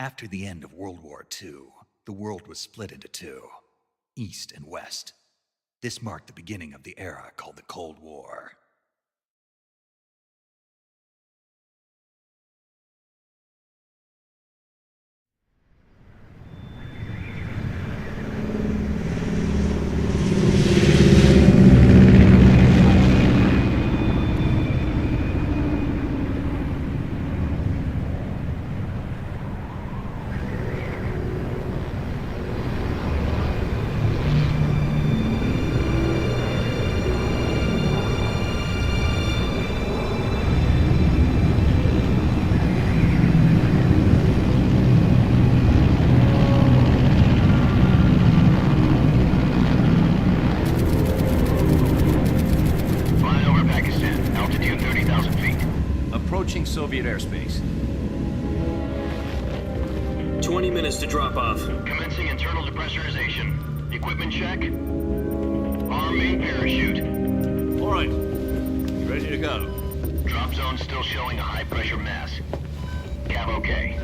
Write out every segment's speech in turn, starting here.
After the end of World War II, the world was split into two, East and West. This marked the beginning of the era called the Cold War. Soviet airspace. 20 minutes to drop off. Commencing internal depressurization. Equipment check. Arm main parachute. All right. Ready to go. Drop zone still showing a high pressure mass. Cav okay.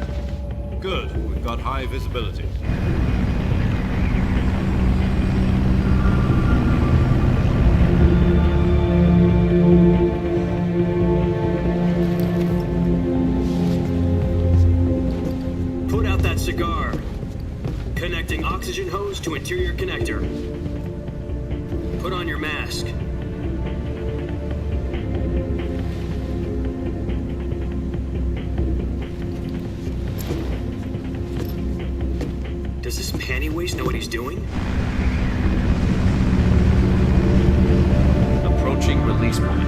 Good. We've got high visibility. Cigar. Connecting oxygen hose to interior connector. Put on your mask. Does this panty waste know what he's doing? Approaching release point.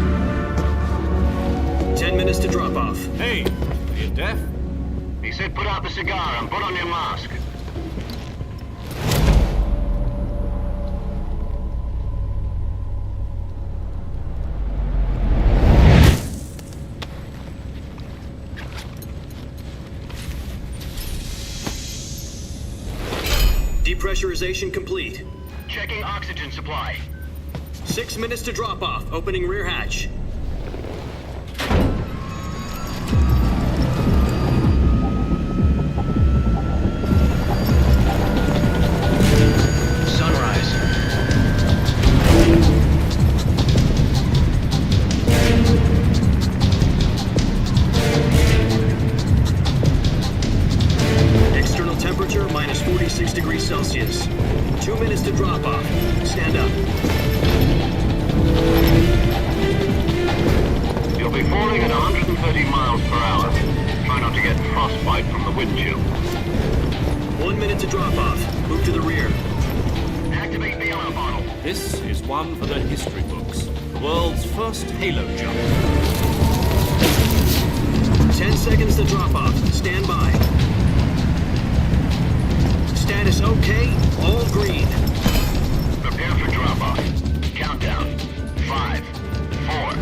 10 minutes to drop off. Hey, are you deaf? He said put out the cigar and put on your mask. Depressurization complete. Checking oxygen supply. 6 minutes to drop off. Opening rear hatch. Minus 46 degrees Celsius. 2 minutes to drop off. Stand up. You'll be falling at 130 miles per hour. Try not to get frostbite from the wind chill. 1 minute to drop off. Move to the rear. Activate the alarm bottle. This is one for the history books. The world's first halo jump. 10 seconds to drop off. Stand by. Status okay, all green. Prepare for drop-off. Countdown. 5, 4,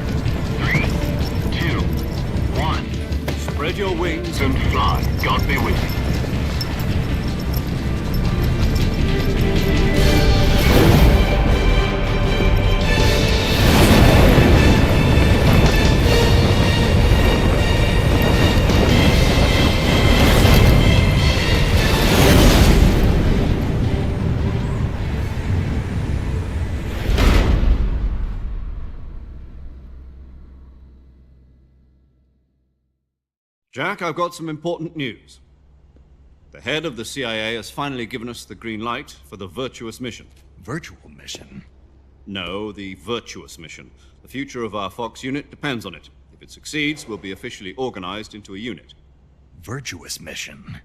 3, 2, 1. Spread your wings And fly. God be with you. Jack, I've got some important news. The head of the CIA has finally given us the green light for the virtuous mission. Virtual mission? No, the virtuous mission. The future of our Fox unit depends on it. If it succeeds, we'll be officially organized into a unit. Virtuous mission?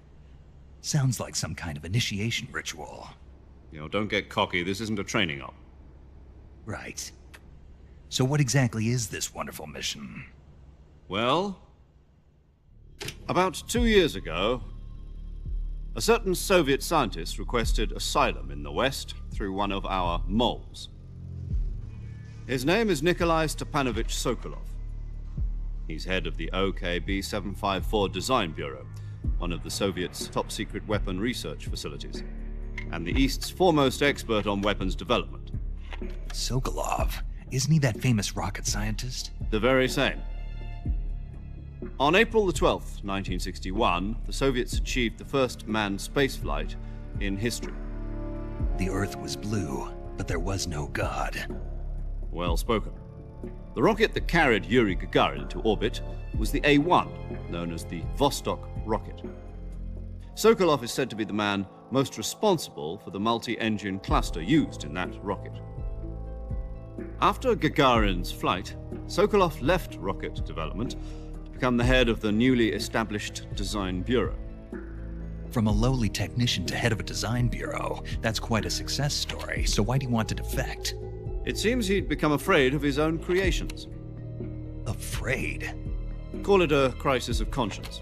Sounds like some kind of initiation ritual. You know, don't get cocky. This isn't a training op. Right. So what exactly is this wonderful mission? Well, about 2 years ago, a certain Soviet scientist requested asylum in the West through one of our moles. His name is Nikolai Stepanovich Sokolov. He's head of the OKB 754 Design Bureau, one of the Soviets' top-secret weapon research facilities, and the East's foremost expert on weapons development. Sokolov? Isn't he that famous rocket scientist? The very same. On April the 12th, 1961, the Soviets achieved the first manned spaceflight in history. The Earth was blue, but there was no God. Well spoken. The rocket that carried Yuri Gagarin into orbit was the A-1, known as the Vostok rocket. Sokolov is said to be the man most responsible for the multi-engine cluster used in that rocket. After Gagarin's flight, Sokolov left rocket development to become the head of the newly established Design Bureau. From a lowly technician to head of a design bureau, that's quite a success story, so why'd he want to defect? It seems he'd become afraid of his own creations. Afraid? Call it a crisis of conscience.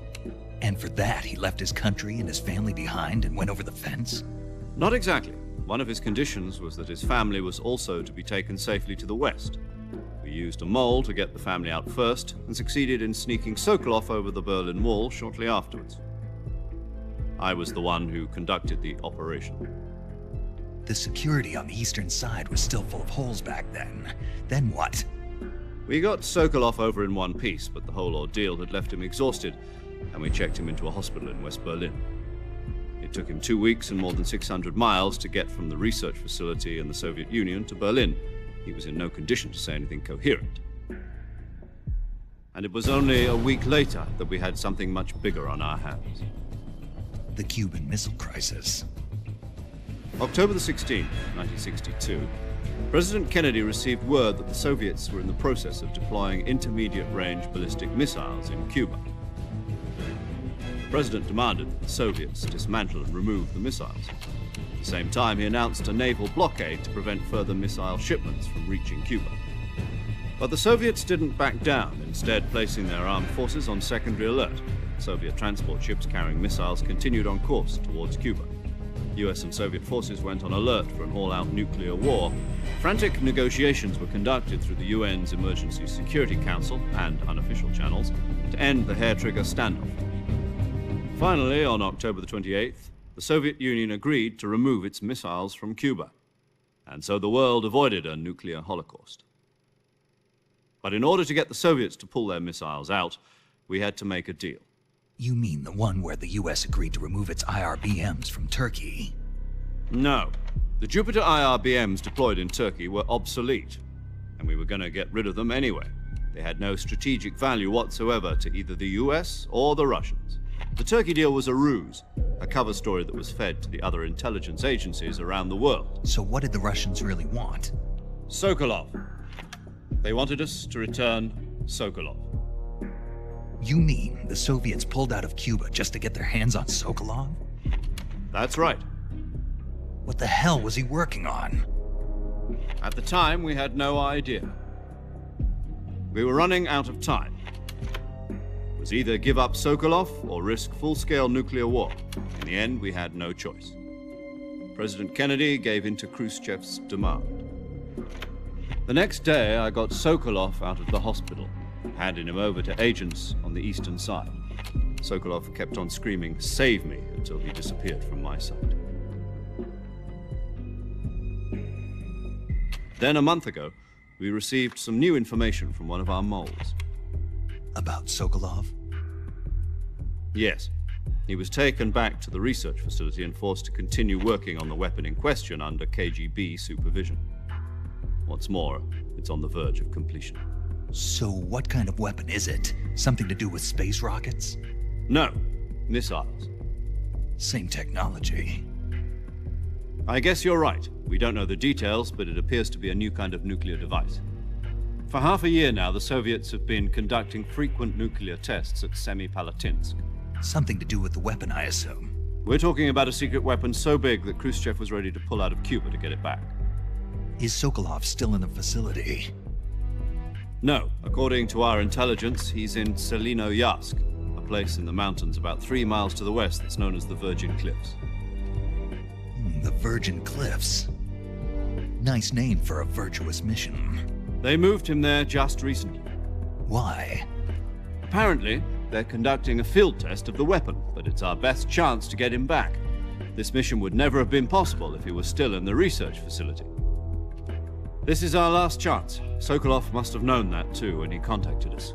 And for that, he left his country and his family behind and went over the fence? Not exactly. One of his conditions was that his family was also to be taken safely to the west. We used a mole to get the family out first and succeeded in sneaking Sokolov over the Berlin Wall shortly afterwards. I was the one who conducted the operation. The security on the eastern side was still full of holes back then. Then what? We got Sokolov over in one piece, but the whole ordeal had left him exhausted, and we checked him into a hospital in West Berlin. It took him 2 weeks and more than 600 miles to get from the research facility in the Soviet Union to Berlin. He was in no condition to say anything coherent. And it was only a week later that we had something much bigger on our hands. The Cuban Missile Crisis. October the 16th, 1962, President Kennedy received word that the Soviets were in the process of deploying intermediate-range ballistic missiles in Cuba. The President demanded that the Soviets dismantle and remove the missiles. At the same time, he announced a naval blockade to prevent further missile shipments from reaching Cuba. But the Soviets didn't back down, instead placing their armed forces on secondary alert. Soviet transport ships carrying missiles continued on course towards Cuba. US and Soviet forces went on alert for an all-out nuclear war. Frantic negotiations were conducted through the UN's Emergency Security Council and unofficial channels to end the hair-trigger standoff. Finally, on October the 28th, the Soviet Union agreed to remove its missiles from Cuba, and so the world avoided a nuclear holocaust. But in order to get the Soviets to pull their missiles out, we had to make a deal. You mean the one where the US agreed to remove its IRBMs from Turkey? No. The Jupiter IRBMs deployed in Turkey were obsolete, and we were going to get rid of them anyway. They had no strategic value whatsoever to either the US or the Russians. The Turkey deal was a ruse, a cover story that was fed to the other intelligence agencies around the world. So what did the Russians really want? Sokolov. They wanted us to return Sokolov. You mean the Soviets pulled out of Cuba just to get their hands on Sokolov? That's right. What the hell was he working on? At the time, we had no idea. We were running out of time. It was either give up Sokolov or risk full-scale nuclear war. In the end, we had no choice. President Kennedy gave in to Khrushchev's demand. The next day, I got Sokolov out of the hospital, handing him over to agents on the eastern side. Sokolov kept on screaming, "Save me," until he disappeared from my sight. Then a month ago, we received some new information from one of our moles. About Sokolov? Yes. He was taken back to the research facility and forced to continue working on the weapon in question under KGB supervision. What's more, it's on the verge of completion. So what kind of weapon is it? Something to do with space rockets? No, missiles. Same technology. I guess you're right. We don't know the details, but it appears to be a new kind of nuclear device. For half a year now, the Soviets have been conducting frequent nuclear tests at Semipalatinsk. Something to do with the weapon, I assume. We're talking about a secret weapon so big that Khrushchev was ready to pull out of Cuba to get it back. Is Sokolov still in the facility? No. According to our intelligence, he's in Selinoyarsk, a place in the mountains about 3 miles to the west that's known as the Virgin Cliffs. The Virgin Cliffs. Nice name for a virtuous mission. They moved him there just recently. Why? Apparently, they're conducting a field test of the weapon, but it's our best chance to get him back. This mission would never have been possible if he was still in the research facility. This is our last chance. Sokolov must have known that too when he contacted us.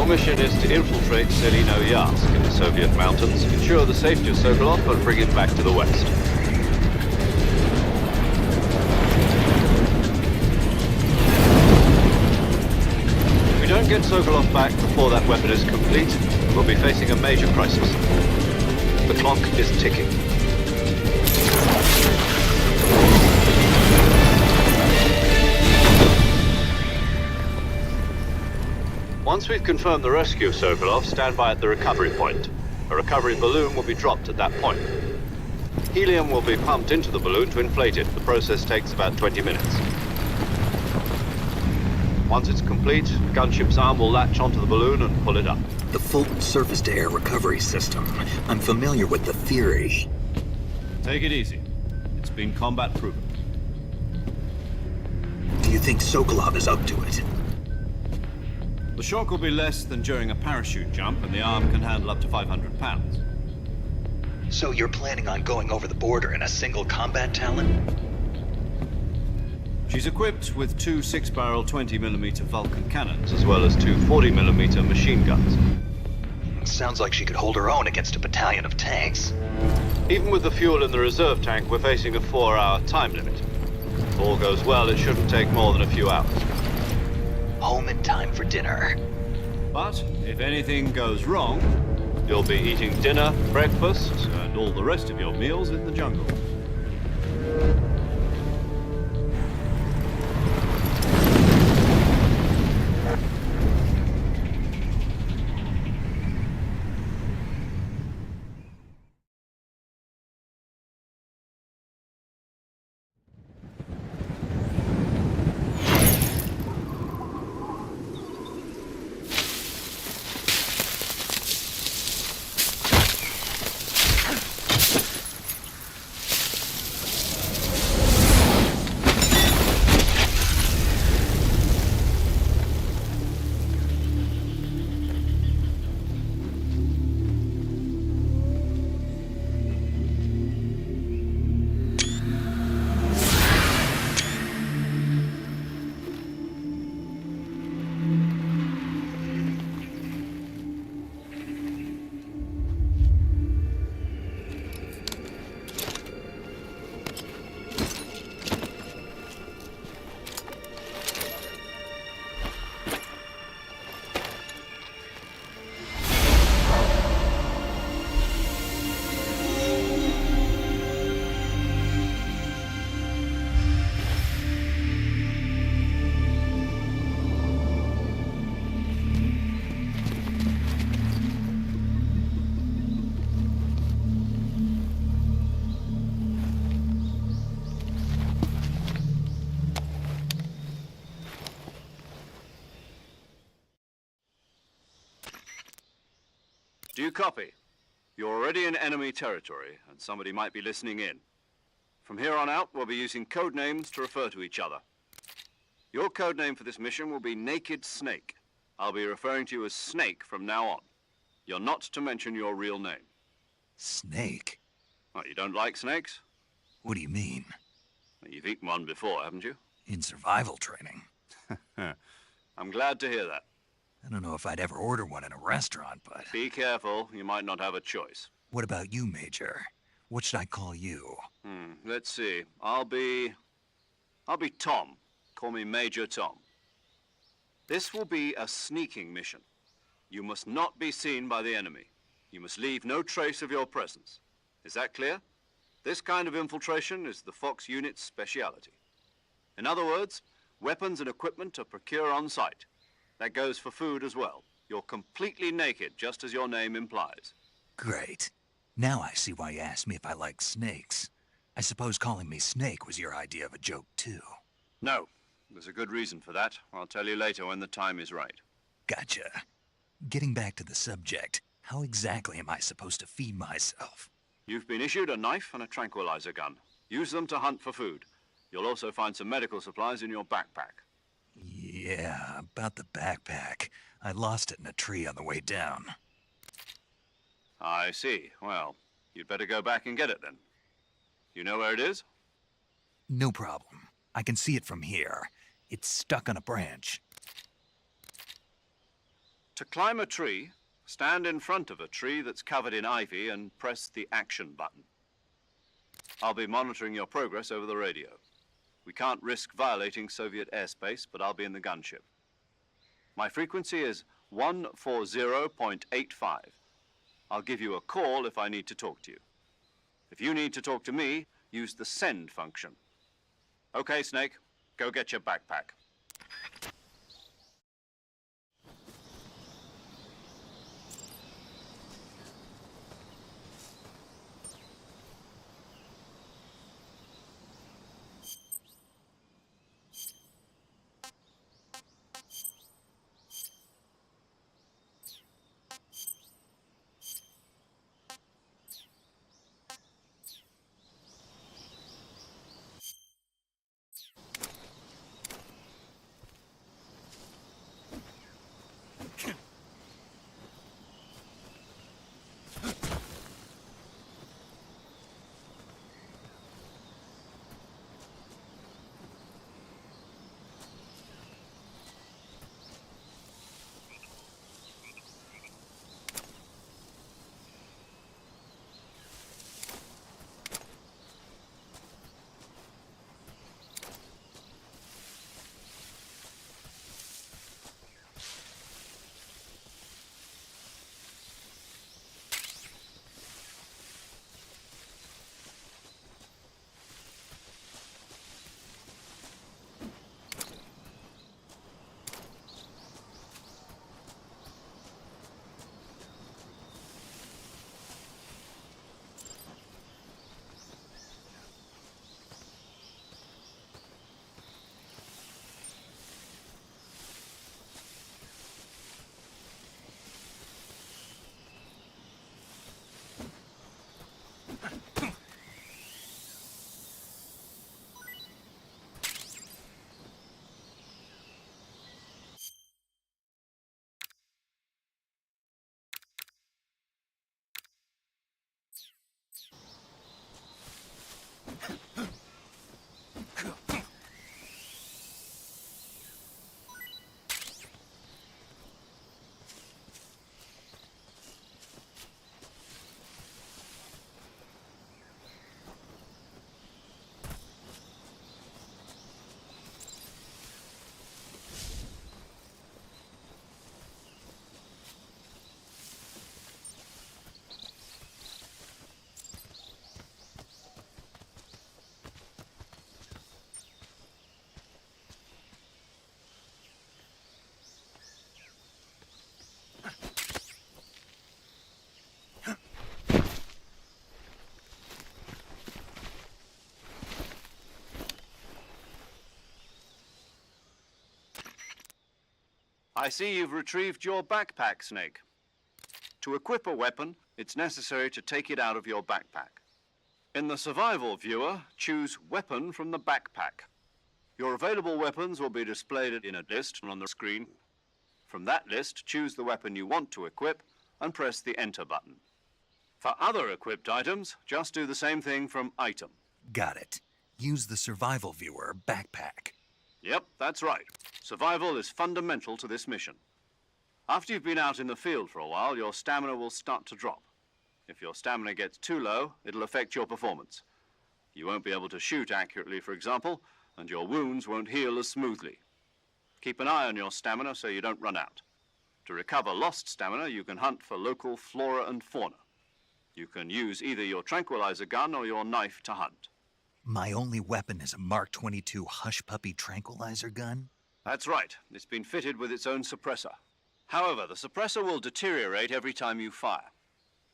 mission is to infiltrate Selino-Yarsk in the Soviet mountains, ensure the safety of Sokolov, and bring him back to the west. If we don't get Sokolov back before that weapon is complete, we'll be facing a major crisis. The clock is ticking. Once we've confirmed the rescue of Sokolov, stand by at the recovery point. A recovery balloon will be dropped at that point. Helium will be pumped into the balloon to inflate it. The process takes about 20 minutes. Once it's complete, the gunship's arm will latch onto the balloon and pull it up. The Fulton surface-to-air recovery system. I'm familiar with the theory. Take it easy. It's been combat-proven. Do you think Sokolov is up to it? The shock will be less than during a parachute jump, and the arm can handle up to 500 pounds. So you're planning on going over the border in a single combat Talon? She's equipped with two 6-barrel 20mm Vulcan cannons, as well as two 40mm machine guns. Sounds like she could hold her own against a battalion of tanks. Even with the fuel in the reserve tank, we're facing a 4-hour time limit. If all goes well, it shouldn't take more than a few hours. Home in time for dinner. But if anything goes wrong, you'll be eating dinner, breakfast, and all the rest of your meals in the jungle. Do you copy? You're already in enemy territory, and somebody might be listening in. From here on out, we'll be using code names to refer to each other. Your code name for this mission will be Naked Snake. I'll be referring to you as Snake from now on. You're not to mention your real name. Snake? What, you don't like snakes? What do you mean? You've eaten one before, haven't you? In survival training. I'm glad to hear that. I don't know if I'd ever order one in a restaurant, but... Be careful, you might not have a choice. What about you, Major? What should I call you? Let's see. I'll be Tom. Call me Major Tom. This will be a sneaking mission. You must not be seen by the enemy. You must leave no trace of your presence. Is that clear? This kind of infiltration is the Fox unit's speciality. In other words, weapons and equipment are procured on site. That goes for food as well. You're completely naked, just as your name implies. Great. Now I see why you asked me if I like snakes. I suppose calling me Snake was your idea of a joke, too. No. There's a good reason for that. I'll tell you later when the time is right. Gotcha. Getting back to the subject, how exactly am I supposed to feed myself? You've been issued a knife and a tranquilizer gun. Use them to hunt for food. You'll also find some medical supplies in your backpack. Yeah, about the backpack. I lost it in a tree on the way down. I see. Well, you'd better go back and get it then. You know where it is? No problem. I can see it from here. It's stuck on a branch. To climb a tree, stand in front of a tree that's covered in ivy and press the action button. I'll be monitoring your progress over the radio. We can't risk violating Soviet airspace, but I'll be in the gunship. My frequency is 140.85. I'll give you a call if I need to talk to you. If you need to talk to me, use the send function. Okay, Snake, go get your backpack. I see you've retrieved your backpack, Snake. To equip a weapon, it's necessary to take it out of your backpack. In the survival viewer, choose Weapon from the backpack. Your available weapons will be displayed in a list on the screen. From that list, choose the weapon you want to equip and press the Enter button. For other equipped items, just do the same thing from Item. Got it. Use the survival viewer backpack. Yep, that's right. Survival is fundamental to this mission. After you've been out in the field for a while, your stamina will start to drop. If your stamina gets too low, it'll affect your performance. You won't be able to shoot accurately, for example, and your wounds won't heal as smoothly. Keep an eye on your stamina so you don't run out. To recover lost stamina, you can hunt for local flora and fauna. You can use either your tranquilizer gun or your knife to hunt. My only weapon is a Mark 22 Hush Puppy tranquilizer gun? That's right. It's been fitted with its own suppressor. However, the suppressor will deteriorate every time you fire.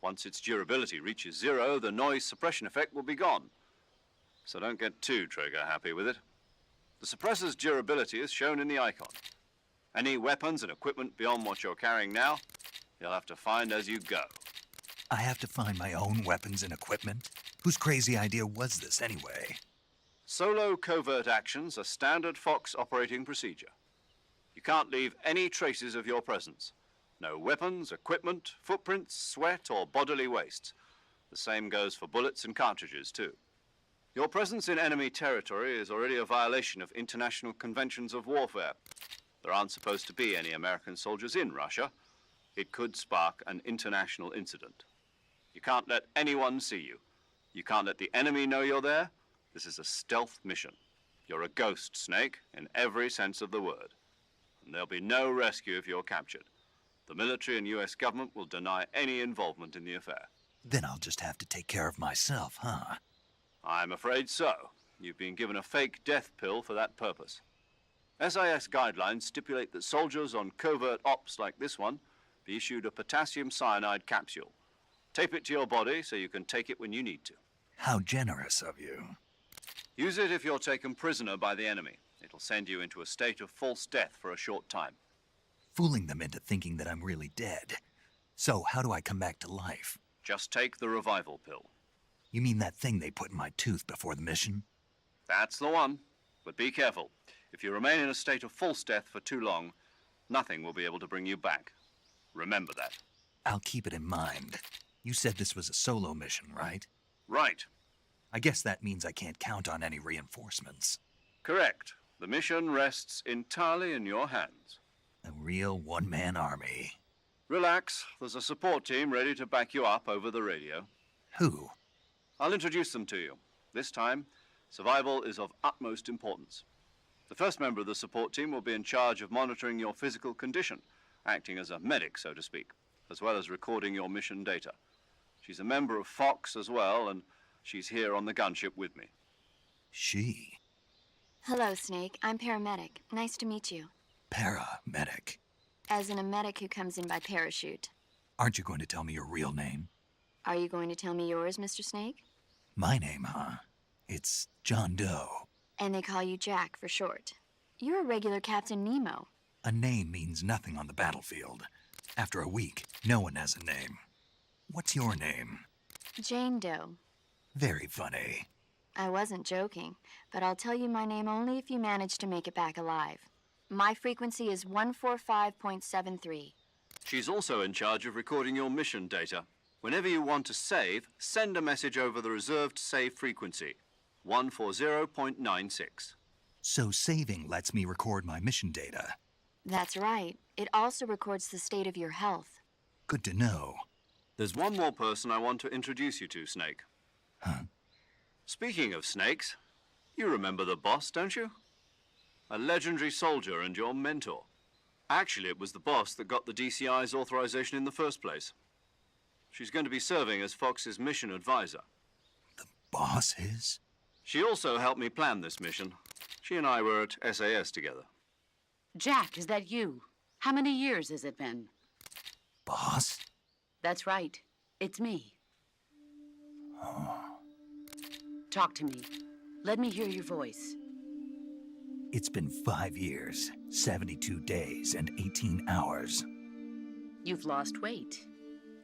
Once its durability reaches 0, the noise suppression effect will be gone. So don't get too trigger-happy with it. The suppressor's durability is shown in the icon. Any weapons and equipment beyond what you're carrying now, you'll have to find as you go. I have to find my own weapons and equipment? Whose crazy idea was this anyway? Solo covert actions are standard Fox operating procedure. You can't leave any traces of your presence. No weapons, equipment, footprints, sweat, or bodily waste. The same goes for bullets and cartridges, too. Your presence in enemy territory is already a violation of international conventions of warfare. There aren't supposed to be any American soldiers in Russia, It could spark an international incident. You can't let anyone see you. You can't let the enemy know you're there. This is a stealth mission. You're a ghost, Snake, in every sense of the word. And there'll be no rescue if you're captured. The military and US government will deny any involvement in the affair. Then I'll just have to take care of myself, huh? I'm afraid so. You've been given a fake death pill for that purpose. SIS guidelines stipulate that soldiers on covert ops like this one be issued a potassium cyanide capsule. Tape it to your body so you can take it when you need to. How generous of you. Use it if you're taken prisoner by the enemy. It'll send you into a state of false death for a short time. Fooling them into thinking that I'm really dead. So how do I come back to life? Just take the revival pill. You mean that thing they put in my tooth before the mission? That's the one. But be careful. If you remain in a state of false death for too long, nothing will be able to bring you back. Remember that. I'll keep it in mind. You said this was a solo mission, right? Right. I guess that means I can't count on any reinforcements. Correct. The mission rests entirely in your hands. A real one-man army. Relax. There's a support team ready to back you up over the radio. Who? I'll introduce them to you. This time, survival is of utmost importance. The first member of the support team will be in charge of monitoring your physical condition, acting as a medic, so to speak, as well as recording your mission data. She's a member of Fox as well, and she's here on the gunship with me. She? Hello, Snake. I'm paramedic. Nice to meet you. Paramedic. As in a medic who comes in by parachute. Aren't you going to tell me your real name? Are you going to tell me yours, Mr. Snake? My name, huh? It's John Doe. And they call you Jack for short. You're a regular Captain Nemo. A name means nothing on the battlefield. After a week, no one has a name. What's your name? Jane Doe. Very funny. I wasn't joking, but I'll tell you my name only if you manage to make it back alive. My frequency is 145.73. She's also in charge of recording your mission data. Whenever you want to save, send a message over the reserved save frequency, 140.96. So saving lets me record my mission data. That's right. It also records the state of your health. Good to know. There's one more person I want to introduce you to, Snake. Huh? Speaking of snakes, you remember the boss, don't you? A legendary soldier and your mentor. Actually, it was the boss that got the DCI's authorization in the first place. She's going to be serving as Fox's mission advisor. The boss is? She also helped me plan this mission. She and I were at SAS together. Jack, is that you? How many years has it been? Boss? That's right. It's me. Talk to me. Let me hear your voice. It's been 5 years, 72 days, and 18 hours. You've lost weight.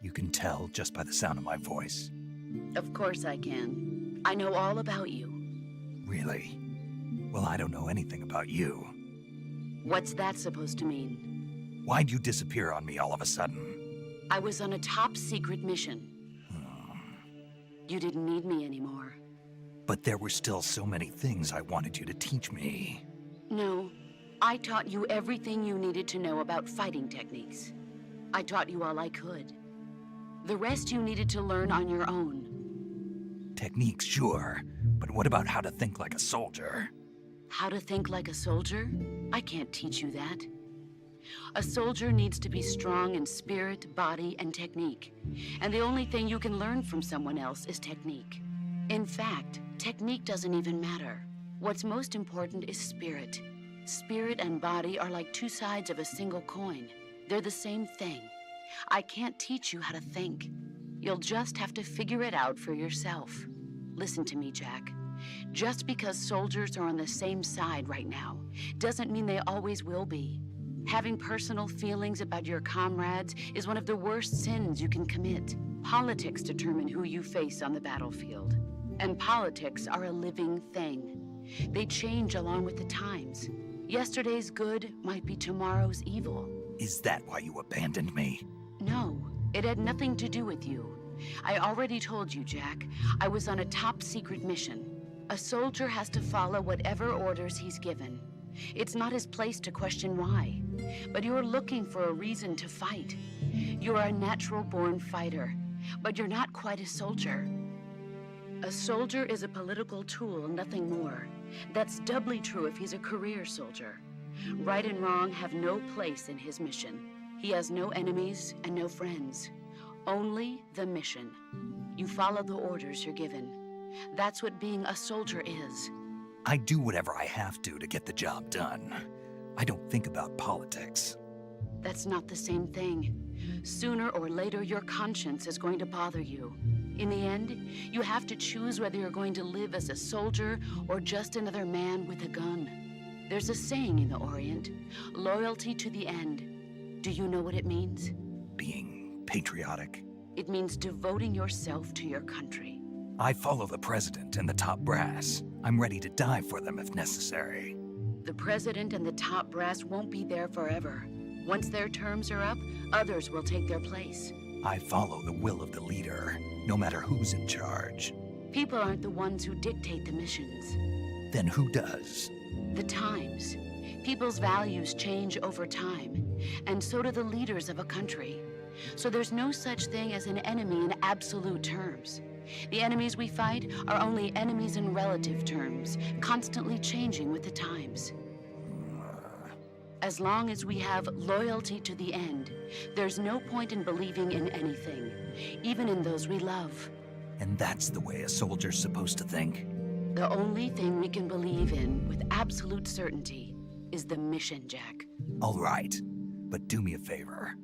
You can tell just by the sound of my voice. Of course I can. I know all about you. Really? Well, I don't know anything about you. What's that supposed to mean? Why'd you disappear on me all of a sudden? I was on a top-secret mission. You didn't need me anymore. But there were still so many things I wanted you to teach me. No, I taught you everything you needed to know about fighting techniques. I taught you all I could. The rest you needed to learn on your own. Techniques, sure. But what about how to think like a soldier? How to think like a soldier? I can't teach you that. A soldier needs to be strong in spirit, body, and technique. And the only thing you can learn from someone else is technique. In fact, technique doesn't even matter. What's most important is spirit. Spirit and body are like two sides of a single coin. They're the same thing. I can't teach you how to think. You'll just have to figure it out for yourself. Listen to me, Jack. Just because soldiers are on the same side right now doesn't mean they always will be. Having personal feelings about your comrades is one of the worst sins you can commit. Politics determine who you face on the battlefield. And politics are a living thing. They change along with the times. Yesterday's good might be tomorrow's evil. Is that why you abandoned me? No, it had nothing to do with you. I already told you, Jack. I was on a top-secret mission. A soldier has to follow whatever orders he's given. It's not his place to question why. But you're looking for a reason to fight. You are a natural-born fighter, but you're not quite a soldier. A soldier is a political tool, nothing more. That's doubly true if he's a career soldier. Right and wrong have no place in his mission. He has no enemies and no friends. Only the mission. You follow the orders you're given. That's what being a soldier is. I do whatever I have to get the job done. I don't think about politics. That's not the same thing. Sooner or later, your conscience is going to bother you. In the end, you have to choose whether you're going to live as a soldier or just another man with a gun. There's a saying in the Orient, loyalty to the end. Do you know what it means? Being patriotic. It means devoting yourself to your country. I follow the president and the top brass. I'm ready to die for them if necessary. The president and the top brass won't be there forever. Once their terms are up, others will take their place. I follow the will of the leader, no matter who's in charge. People aren't the ones who dictate the missions. Then who does? The times. People's values change over time, and so do the leaders of a country. So there's no such thing as an enemy in absolute terms. The enemies we fight are only enemies in relative terms, constantly changing with the times. As long as we have loyalty to the end, there's no point in believing in anything, even in those we love. And that's the way a soldier's supposed to think? The only thing we can believe in with absolute certainty is the mission, Jack. All right, but do me a favor.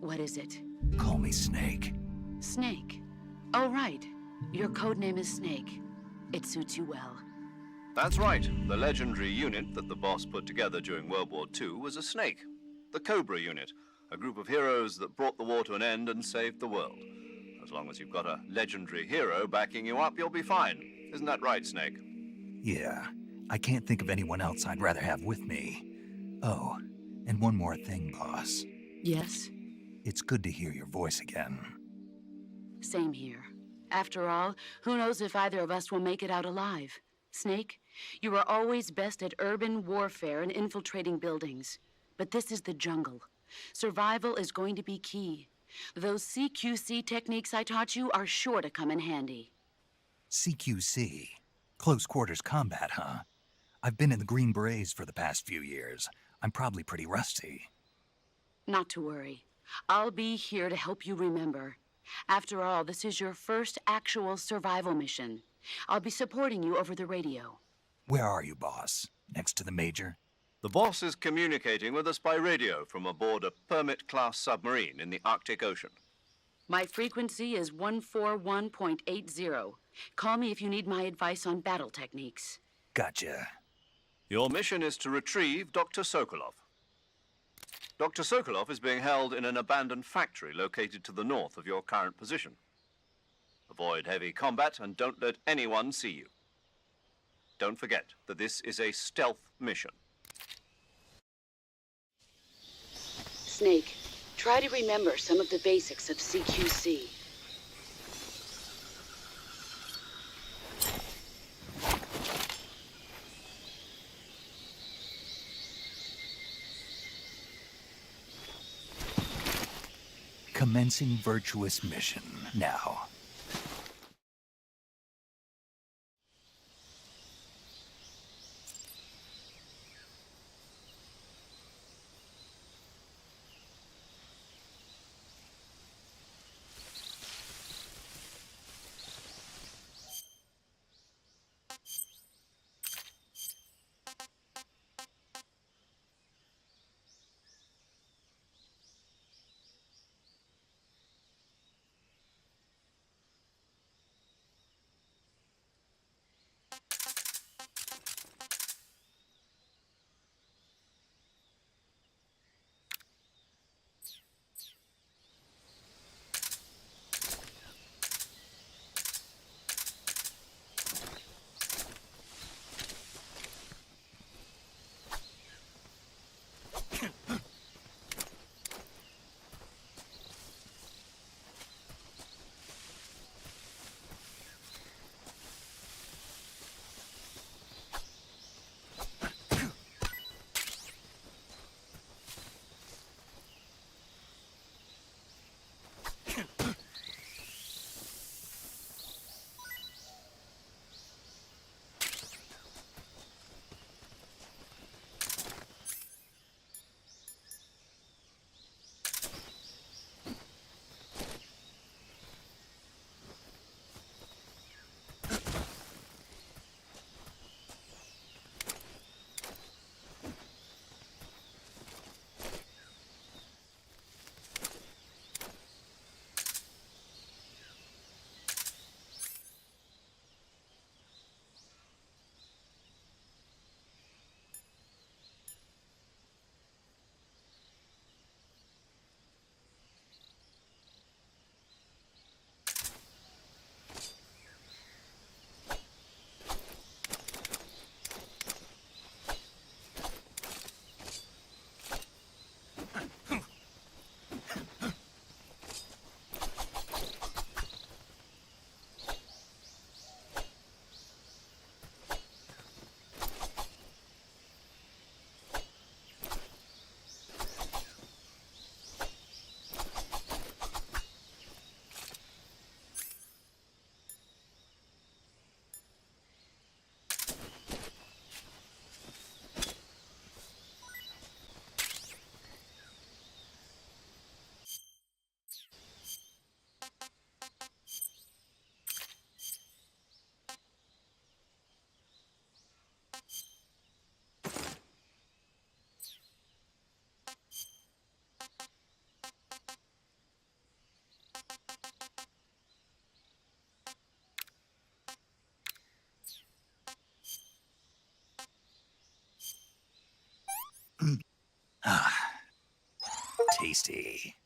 What is it? Call me Snake. Snake. Oh, right. Your codename is Snake. It suits you well. That's right. The legendary unit that the boss put together during World War II was a snake. The Cobra unit, a group of heroes that brought the war to an end and saved the world. As long as you've got a legendary hero backing you up, you'll be fine. Isn't that right, Snake? Yeah, I can't think of anyone else I'd rather have with me. Oh, and one more thing, boss. Yes? It's good to hear your voice again. Same here. After all, who knows if either of us will make it out alive? Snake, you are always best at urban warfare and infiltrating buildings. But this is the jungle. Survival is going to be key. Those CQC techniques I taught you are sure to come in handy. CQC? Close quarters combat, huh? I've been in the Green Berets for the past few years. I'm probably pretty rusty. Not to worry. I'll be here to help you remember. After all, this is your first actual survival mission. I'll be supporting you over the radio. Where are you, boss? Next to the Major? The boss is communicating with us by radio from aboard a Permit-class submarine in the Arctic Ocean. My frequency is 141.80. Call me if you need my advice on battle techniques. Gotcha. Your mission is to retrieve Dr. Sokolov. Dr. Sokolov is being held in an abandoned factory located to the north of your current position. Avoid heavy combat and don't let anyone see you. Don't forget that this is a stealth mission. Snake, try to remember some of the basics of CQC. Commencing virtuous mission now. Tasty.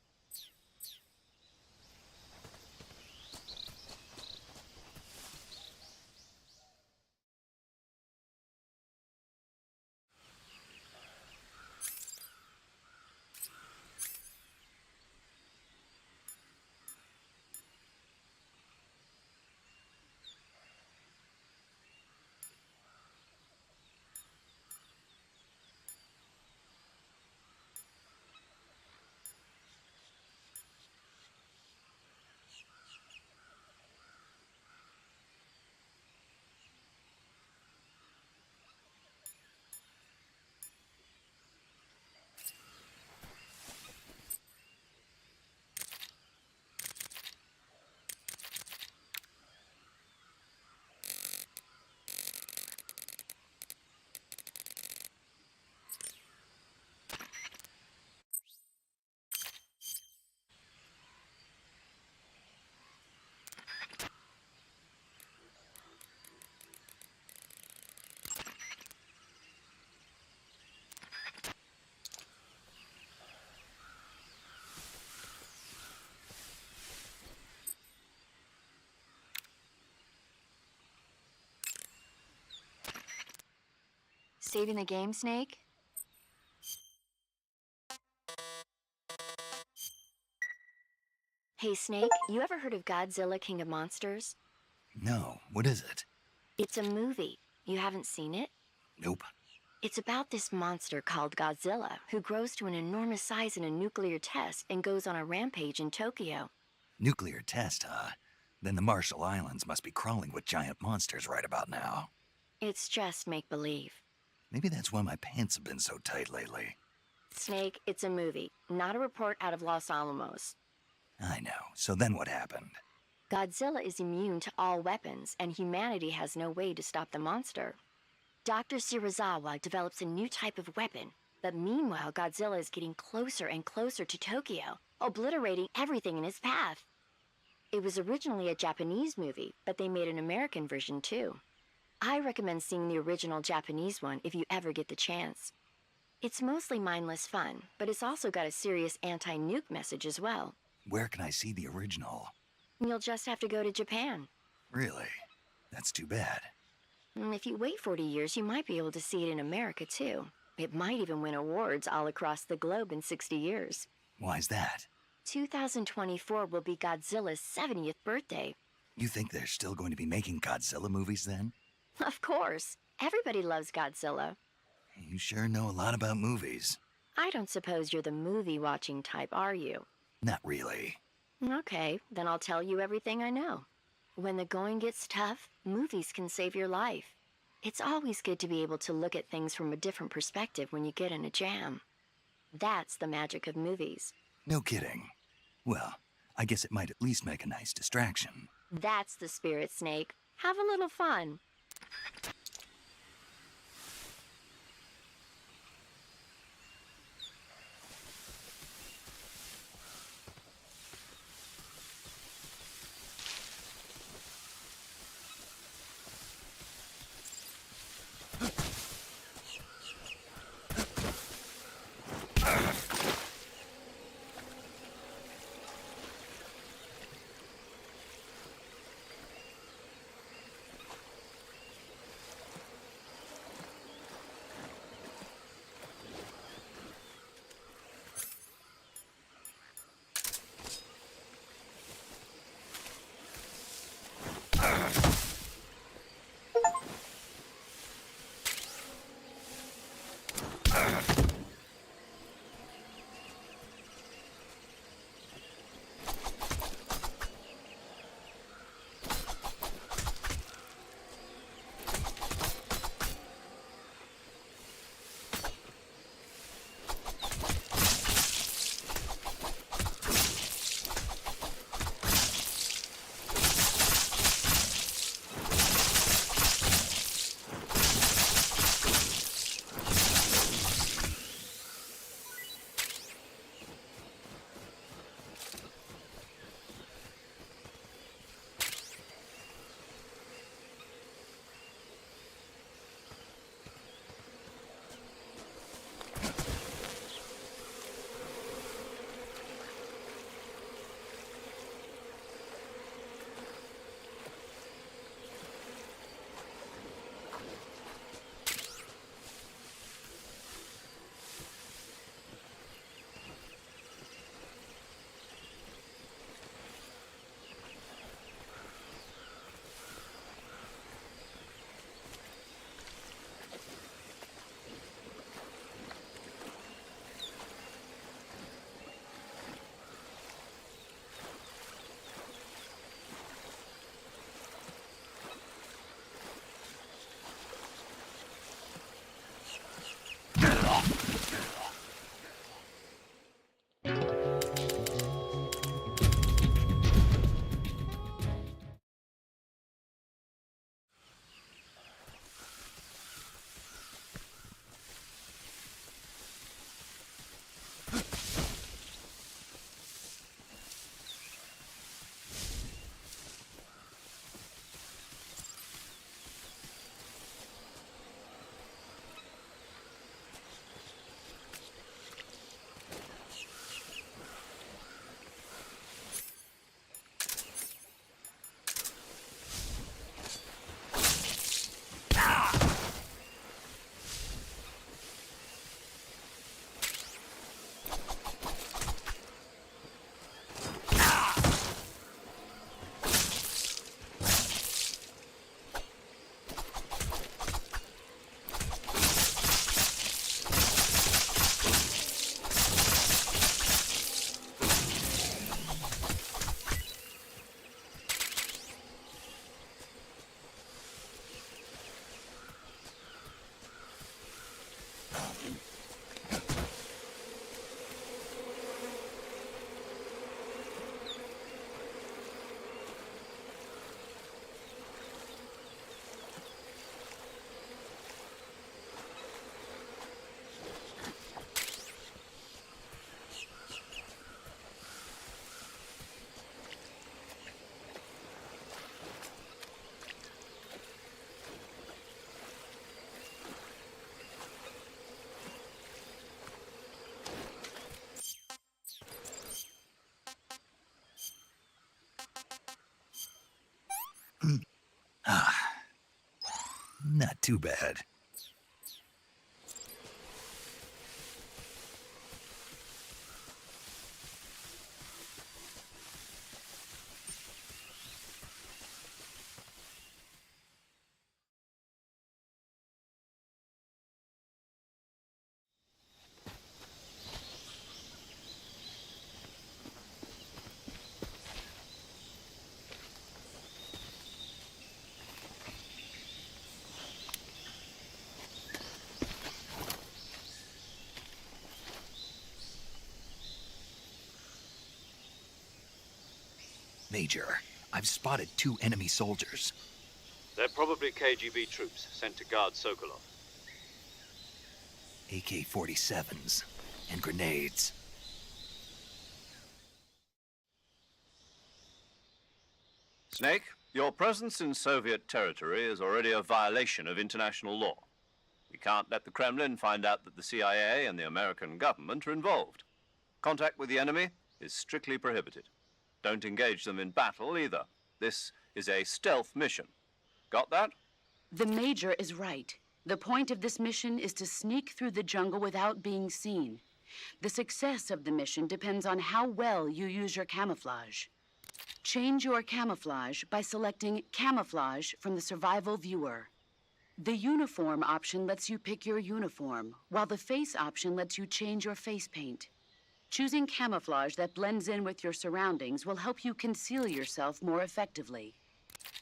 Saving the game, Snake? Hey, Snake, you ever heard of Godzilla King of Monsters? No, what is it? It's a movie. You haven't seen it? Nope. It's about this monster called Godzilla, who grows to an enormous size in a nuclear test and goes on a rampage in Tokyo. Nuclear test, huh? Then the Marshall Islands must be crawling with giant monsters right about now. It's just make-believe. Maybe that's why my pants have been so tight lately. Snake, it's a movie, not a report out of Los Alamos. I know. So then what happened? Godzilla is immune to all weapons, and humanity has no way to stop the monster. Dr. Shirazawa develops a new type of weapon, but meanwhile Godzilla is getting closer and closer to Tokyo, obliterating everything in his path. It was originally a Japanese movie, but they made an American version too. I recommend seeing the original Japanese one if you ever get the chance. It's mostly mindless fun, but it's also got a serious anti-nuke message as well. Where can I see the original? You'll just have to go to Japan. Really? That's too bad. If you wait 40 years, you might be able to see it in America too. It might even win awards all across the globe in 60 years. Why's that? 2024 will be Godzilla's 70th birthday. You think they're still going to be making Godzilla movies then? Of course. Everybody loves Godzilla. You sure know a lot about movies. I don't suppose you're the movie-watching type, are you? Not really. Okay, then I'll tell you everything I know. When the going gets tough, movies can save your life. It's always good to be able to look at things from a different perspective when you get in a jam. That's the magic of movies. No kidding. Well, I guess it might at least make a nice distraction. That's the spirit, Snake. Have a little fun. Not too bad. Major, I've spotted 2 enemy soldiers. They're probably KGB troops sent to guard Sokolov. AK-47s and grenades. Snake, your presence in Soviet territory is already a violation of international law. We can't let the Kremlin find out that the CIA and the American government are involved. Contact with the enemy is strictly prohibited. Don't engage them in battle either. This is a stealth mission. Got that? The Major is right. The point of this mission is to sneak through the jungle without being seen. The success of the mission depends on how well you use your camouflage. Change your camouflage by selecting Camouflage from the Survival Viewer. The Uniform option lets you pick your uniform, while the Face option lets you change your face paint. Choosing camouflage that blends in with your surroundings will help you conceal yourself more effectively.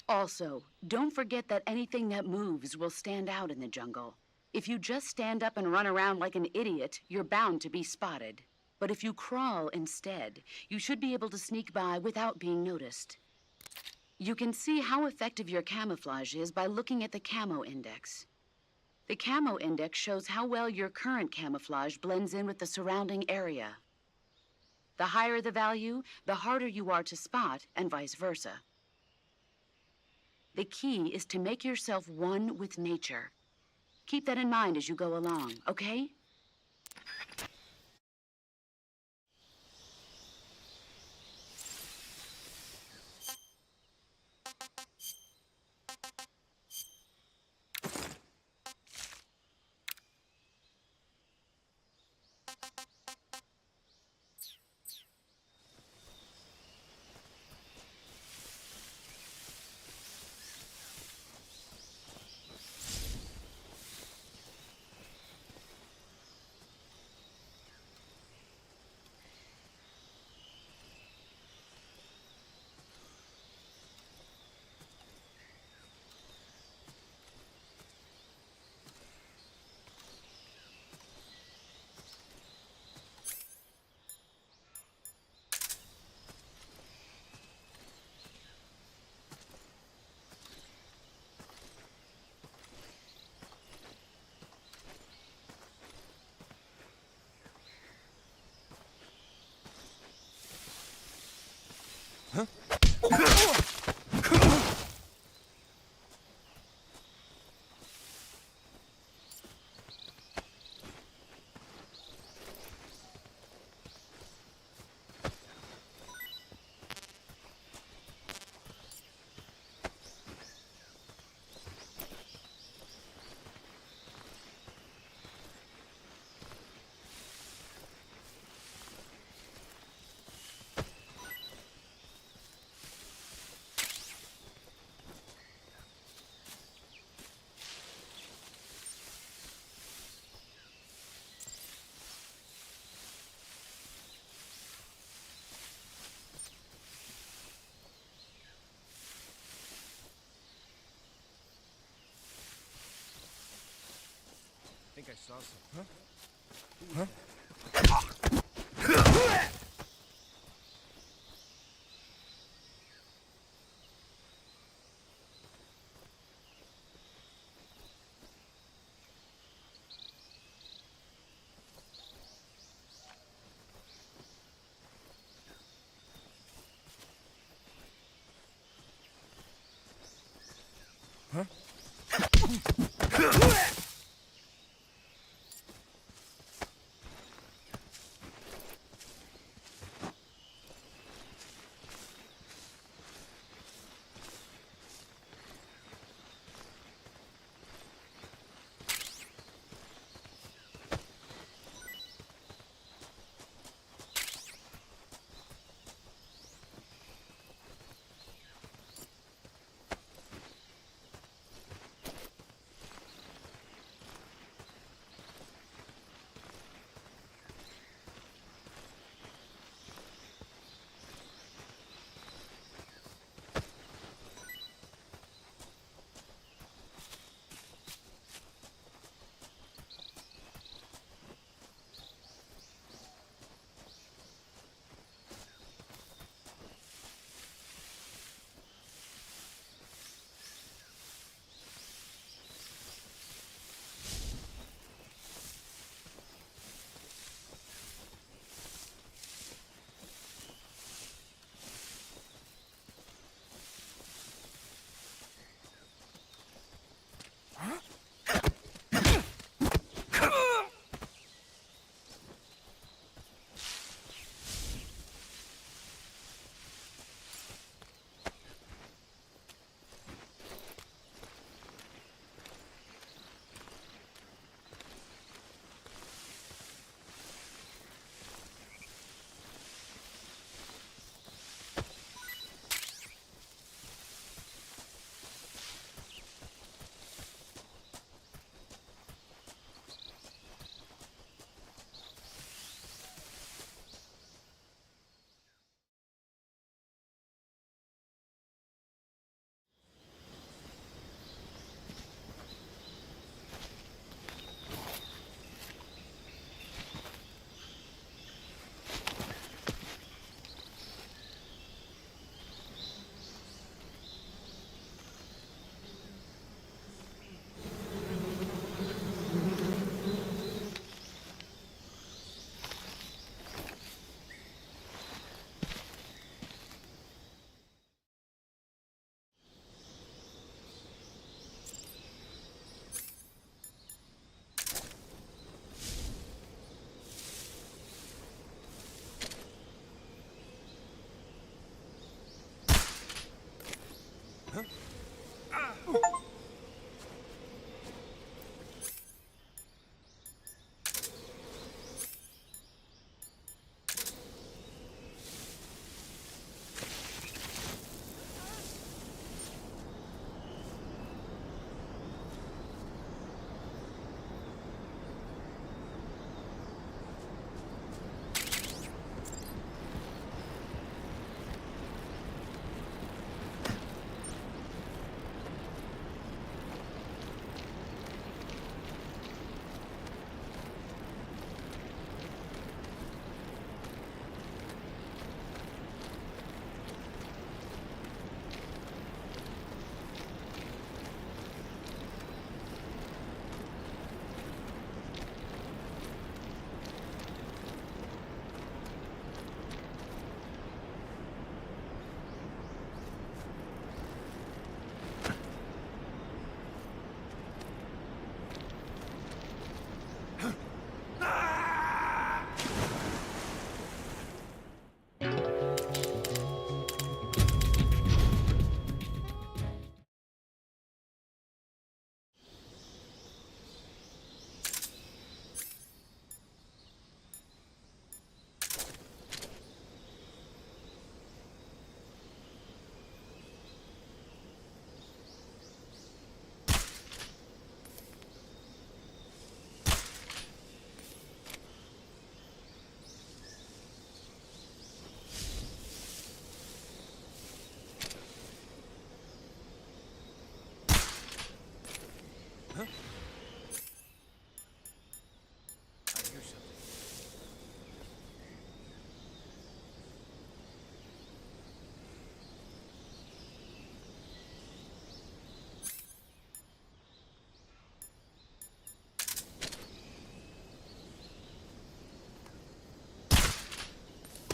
Also, don't forget that anything that moves will stand out in the jungle. If you just stand up and run around like an idiot, you're bound to be spotted. But if you crawl instead, you should be able to sneak by without being noticed. You can see how effective your camouflage is by looking at the Camo Index. The Camo Index shows how well your current camouflage blends in with the surrounding area. The higher the value, the harder you are to spot, and vice versa. The key is to make yourself one with nature. Keep that in mind as you go along, okay? I think I saw some. Huh?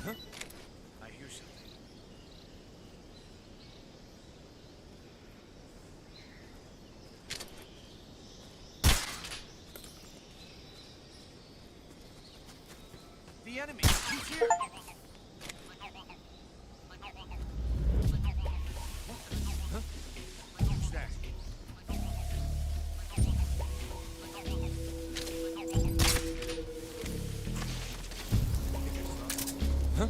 I hear something. The enemy! He's here! Huh? Who's that? Huh?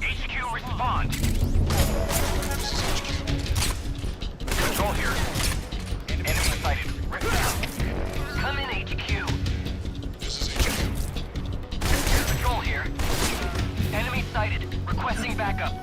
HQ, respond. Control here. Enemy sighted. Rip down. Come in, HQ. Control here. Enemy sighted. Requesting backup.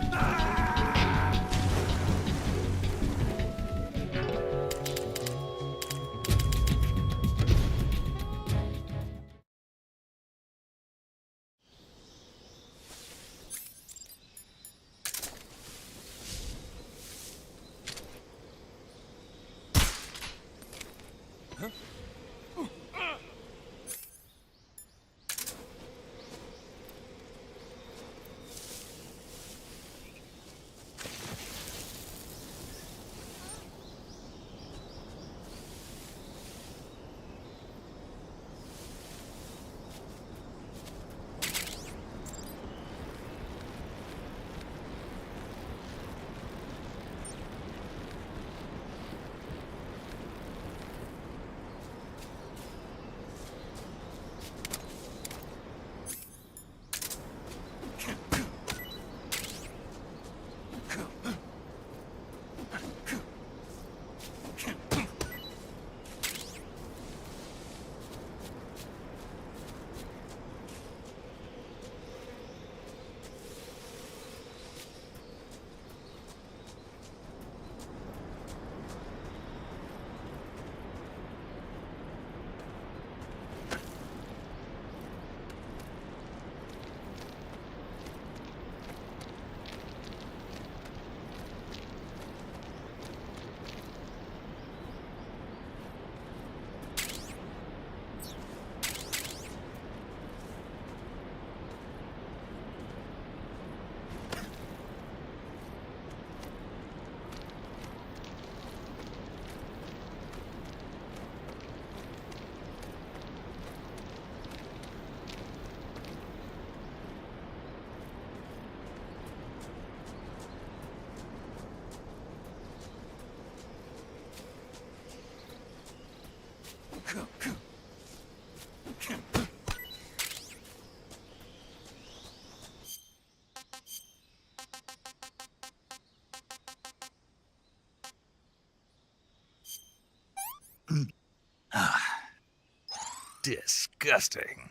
Disgusting.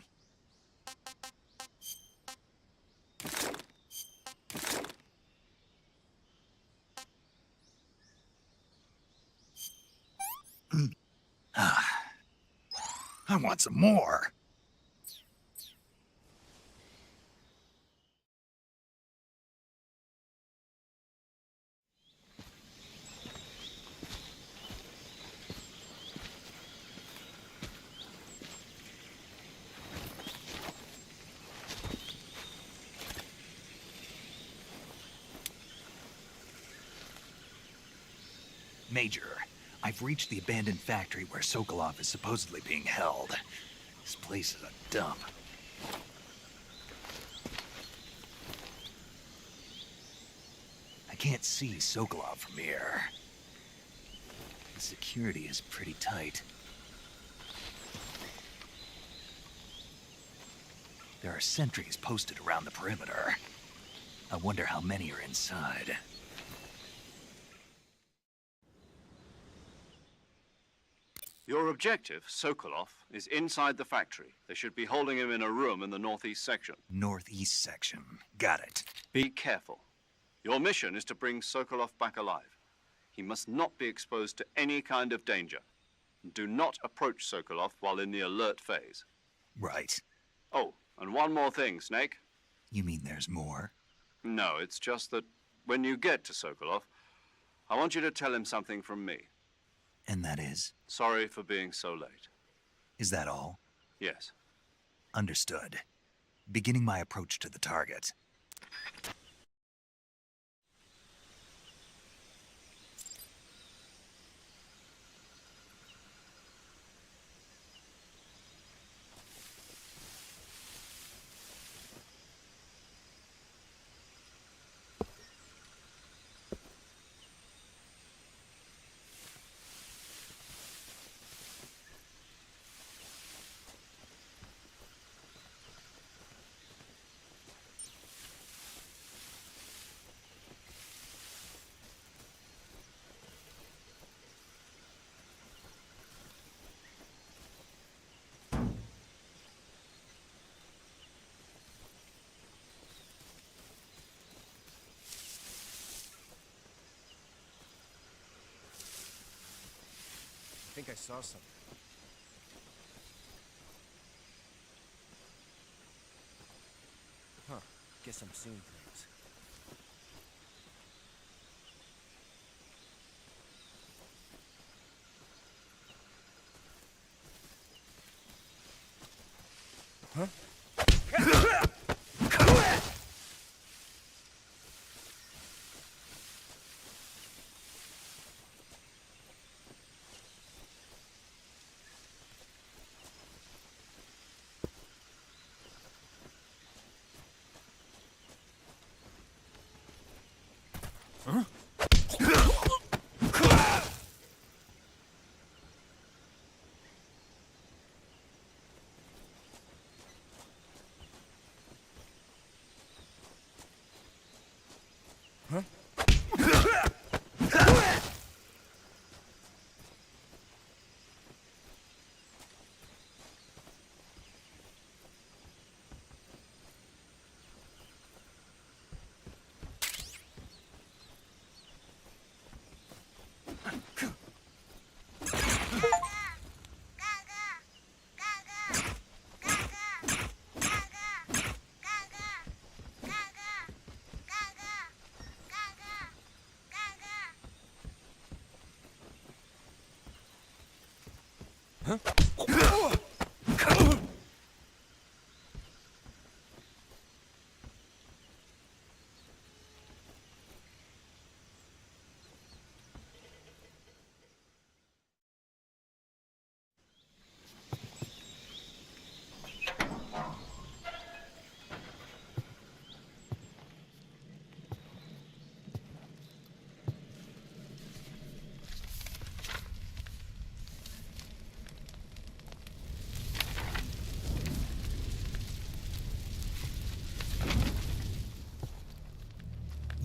I want some more. Major, I've reached the abandoned factory where Sokolov is supposedly being held. This place is a dump. I can't see Sokolov from here. The security is pretty tight. There are sentries posted around the perimeter. I wonder how many are inside. Your objective, Sokolov, is inside the factory. They should be holding him in a room in the northeast section. Northeast section. Got it. Be careful. Your mission is to bring Sokolov back alive. He must not be exposed to any kind of danger. Do not approach Sokolov while in the alert phase. Right. Oh, and one more thing, Snake. You mean there's more? No, it's just that when you get to Sokolov, I want you to tell him something from me. And that is? Sorry for being so late. Is that all? Yes. Understood. Beginning my approach to the target. I think I saw something. Huh. Guess I'm seeing things. Huh? Huh? Huh?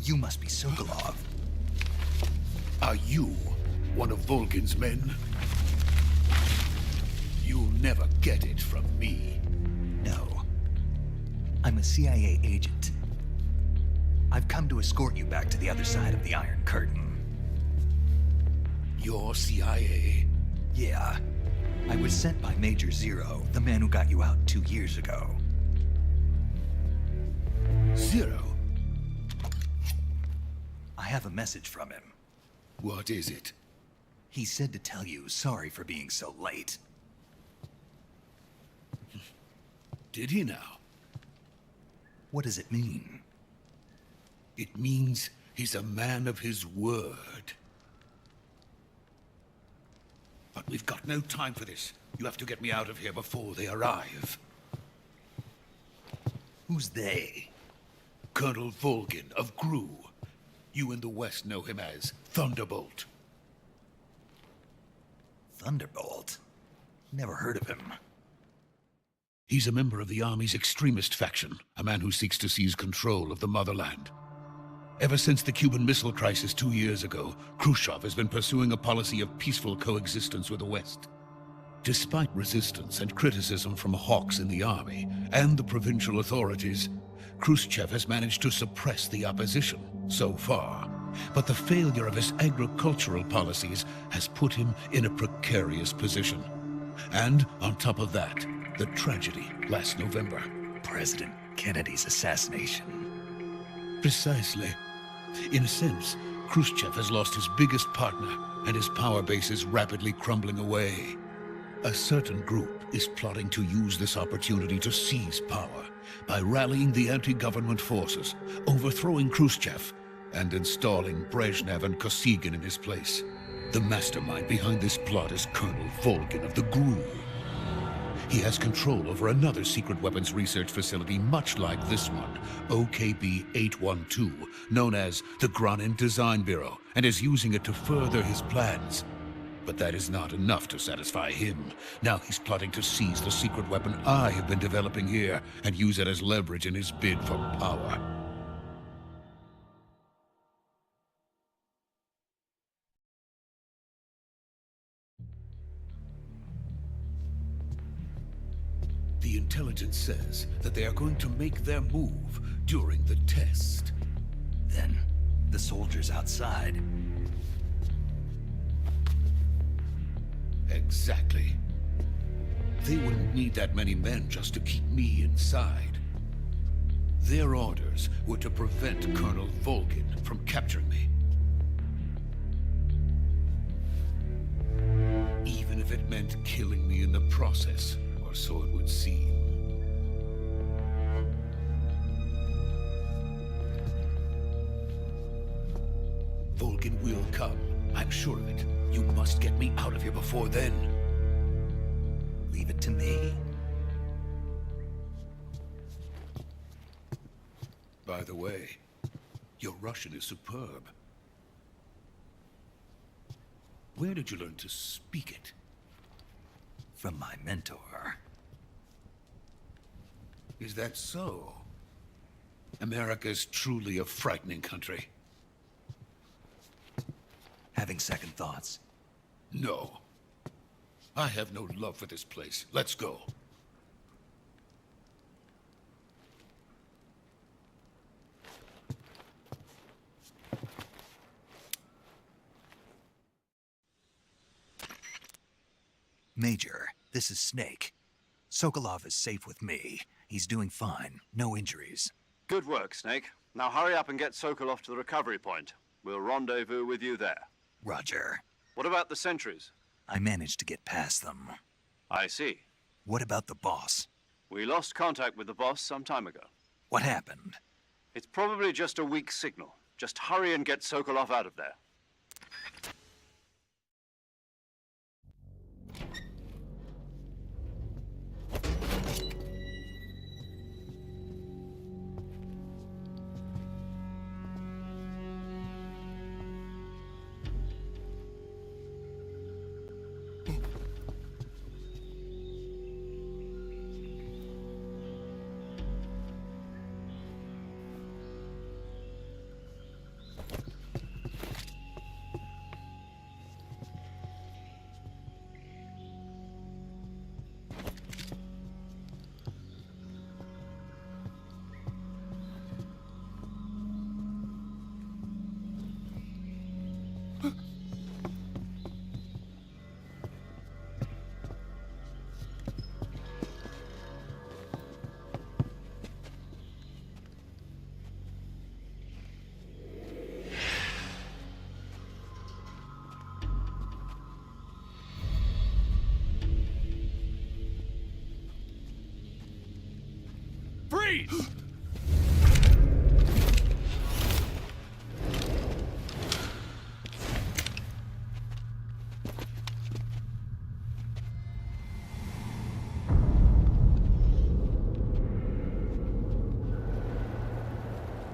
You must be Sokolov. Are you one of Volgin's men? You'll never get it from me. No. I'm a CIA agent. I've come to escort you back to the other side of the Iron Curtain. You're CIA? Yeah. I was sent by Major Zero, the man who got you out 2 years ago. Zero? I have a message from him. What is it? He said to tell you sorry for being so late. Did he now? What does it mean? It means he's a man of his word. But we've got no time for this. You have to get me out of here before they arrive. Who's they? Colonel Volgin of GRU. You in the West know him as Thunderbolt. Thunderbolt? Never heard of him. He's a member of the Army's extremist faction, a man who seeks to seize control of the motherland. Ever since the Cuban Missile Crisis 2 years ago, Khrushchev has been pursuing a policy of peaceful coexistence with the West. Despite resistance and criticism from hawks in the army and the provincial authorities, Khrushchev has managed to suppress the opposition so far. But the failure of his agricultural policies has put him in a precarious position. And on top of that, the tragedy last November. President Kennedy's assassination. Precisely. In a sense, Khrushchev has lost his biggest partner, and his power base is rapidly crumbling away. A certain group is plotting to use this opportunity to seize power by rallying the anti-government forces, overthrowing Khrushchev, and installing Brezhnev and Kosygin in his place. The mastermind behind this plot is Colonel Volgin of the GRU. He has control over another secret weapons research facility much like this one, OKB-812, known as the Granin Design Bureau, and is using it to further his plans. But that is not enough to satisfy him. Now he's plotting to seize the secret weapon I have been developing here and use it as leverage in his bid for power. The intelligence says that they are going to make their move during the test. Then, the soldiers outside. Exactly. They wouldn't need that many men just to keep me inside. Their orders were to prevent Colonel Volgin from capturing me. Even if it meant killing me in the process, or so it would seem. Volgin will come. I'm sure of it. You must get me out of here before then. Leave it to me. By the way, your Russian is superb. Where did you learn to speak it? From my mentor. Is that so? America is truly a frightening country. Having second thoughts? No. I have no love for this place. Let's go. Major, this is Snake. Sokolov is safe with me. He's doing fine. No injuries. Good work, Snake. Now hurry up and get Sokolov to the recovery point. We'll rendezvous with you there. Roger. What about the sentries? I managed to get past them. I see. What about the boss? We lost contact with the boss some time ago. What happened? It's probably just a weak signal. Just hurry and get Sokolov out of there. Freeze!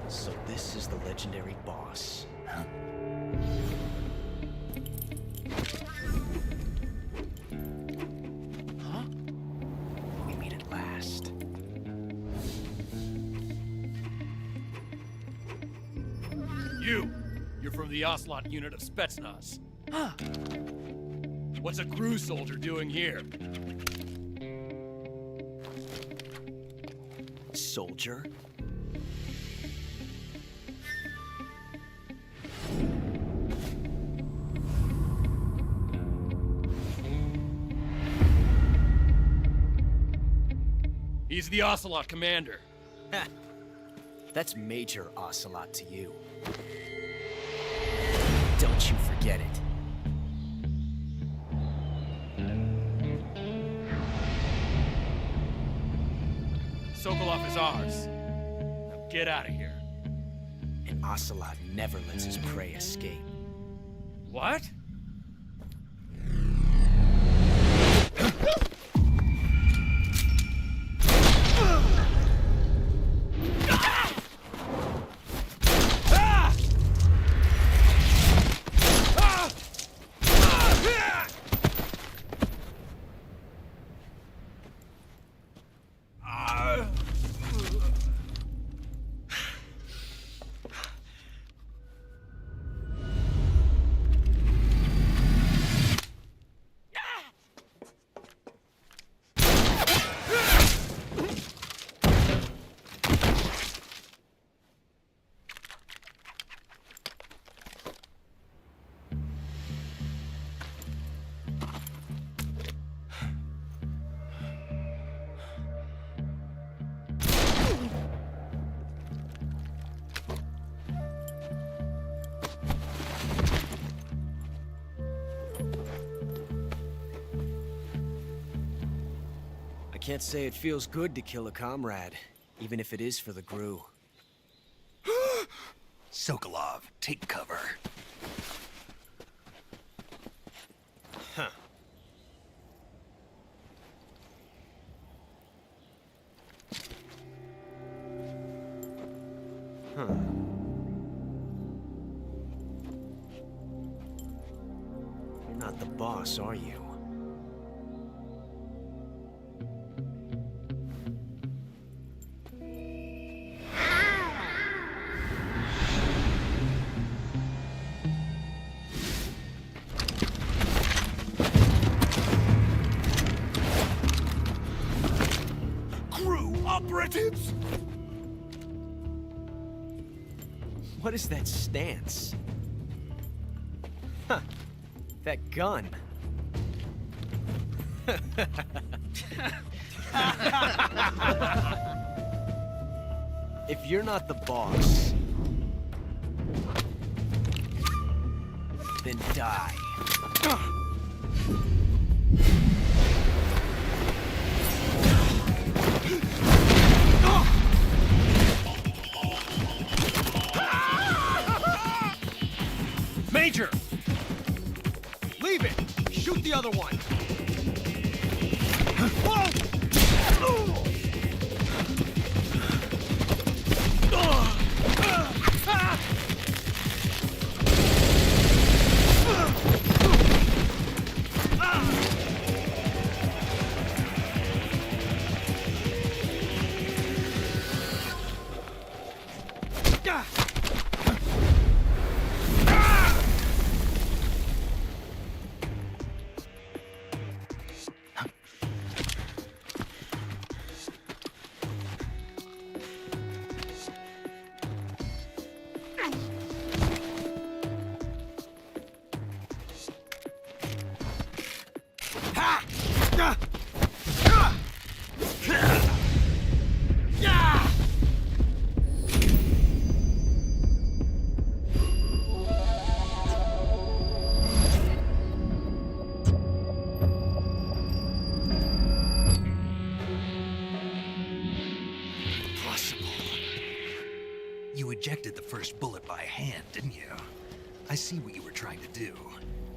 So this is the legendary boss. Huh? Huh? We meet at last. You're from the Ocelot unit of Spetsnaz. Huh. What's a GRU soldier doing here? Soldier? He's the Ocelot commander. Ha! That's Major Ocelot to you. Don't you forget it. Sokolov is ours. Now get out of here. And Ocelot never lets his prey escape. What? I can't say it feels good to kill a comrade, even if it is for the Gru. Sokolov, take cover. Huh. Huh. You're not the boss, are you? Operatives! What is that stance? Huh. That gun. If you're not the boss, then die. Major! Leave it! Shoot the other one! You ejected the first bullet by hand, didn't you? I see what you were trying to do.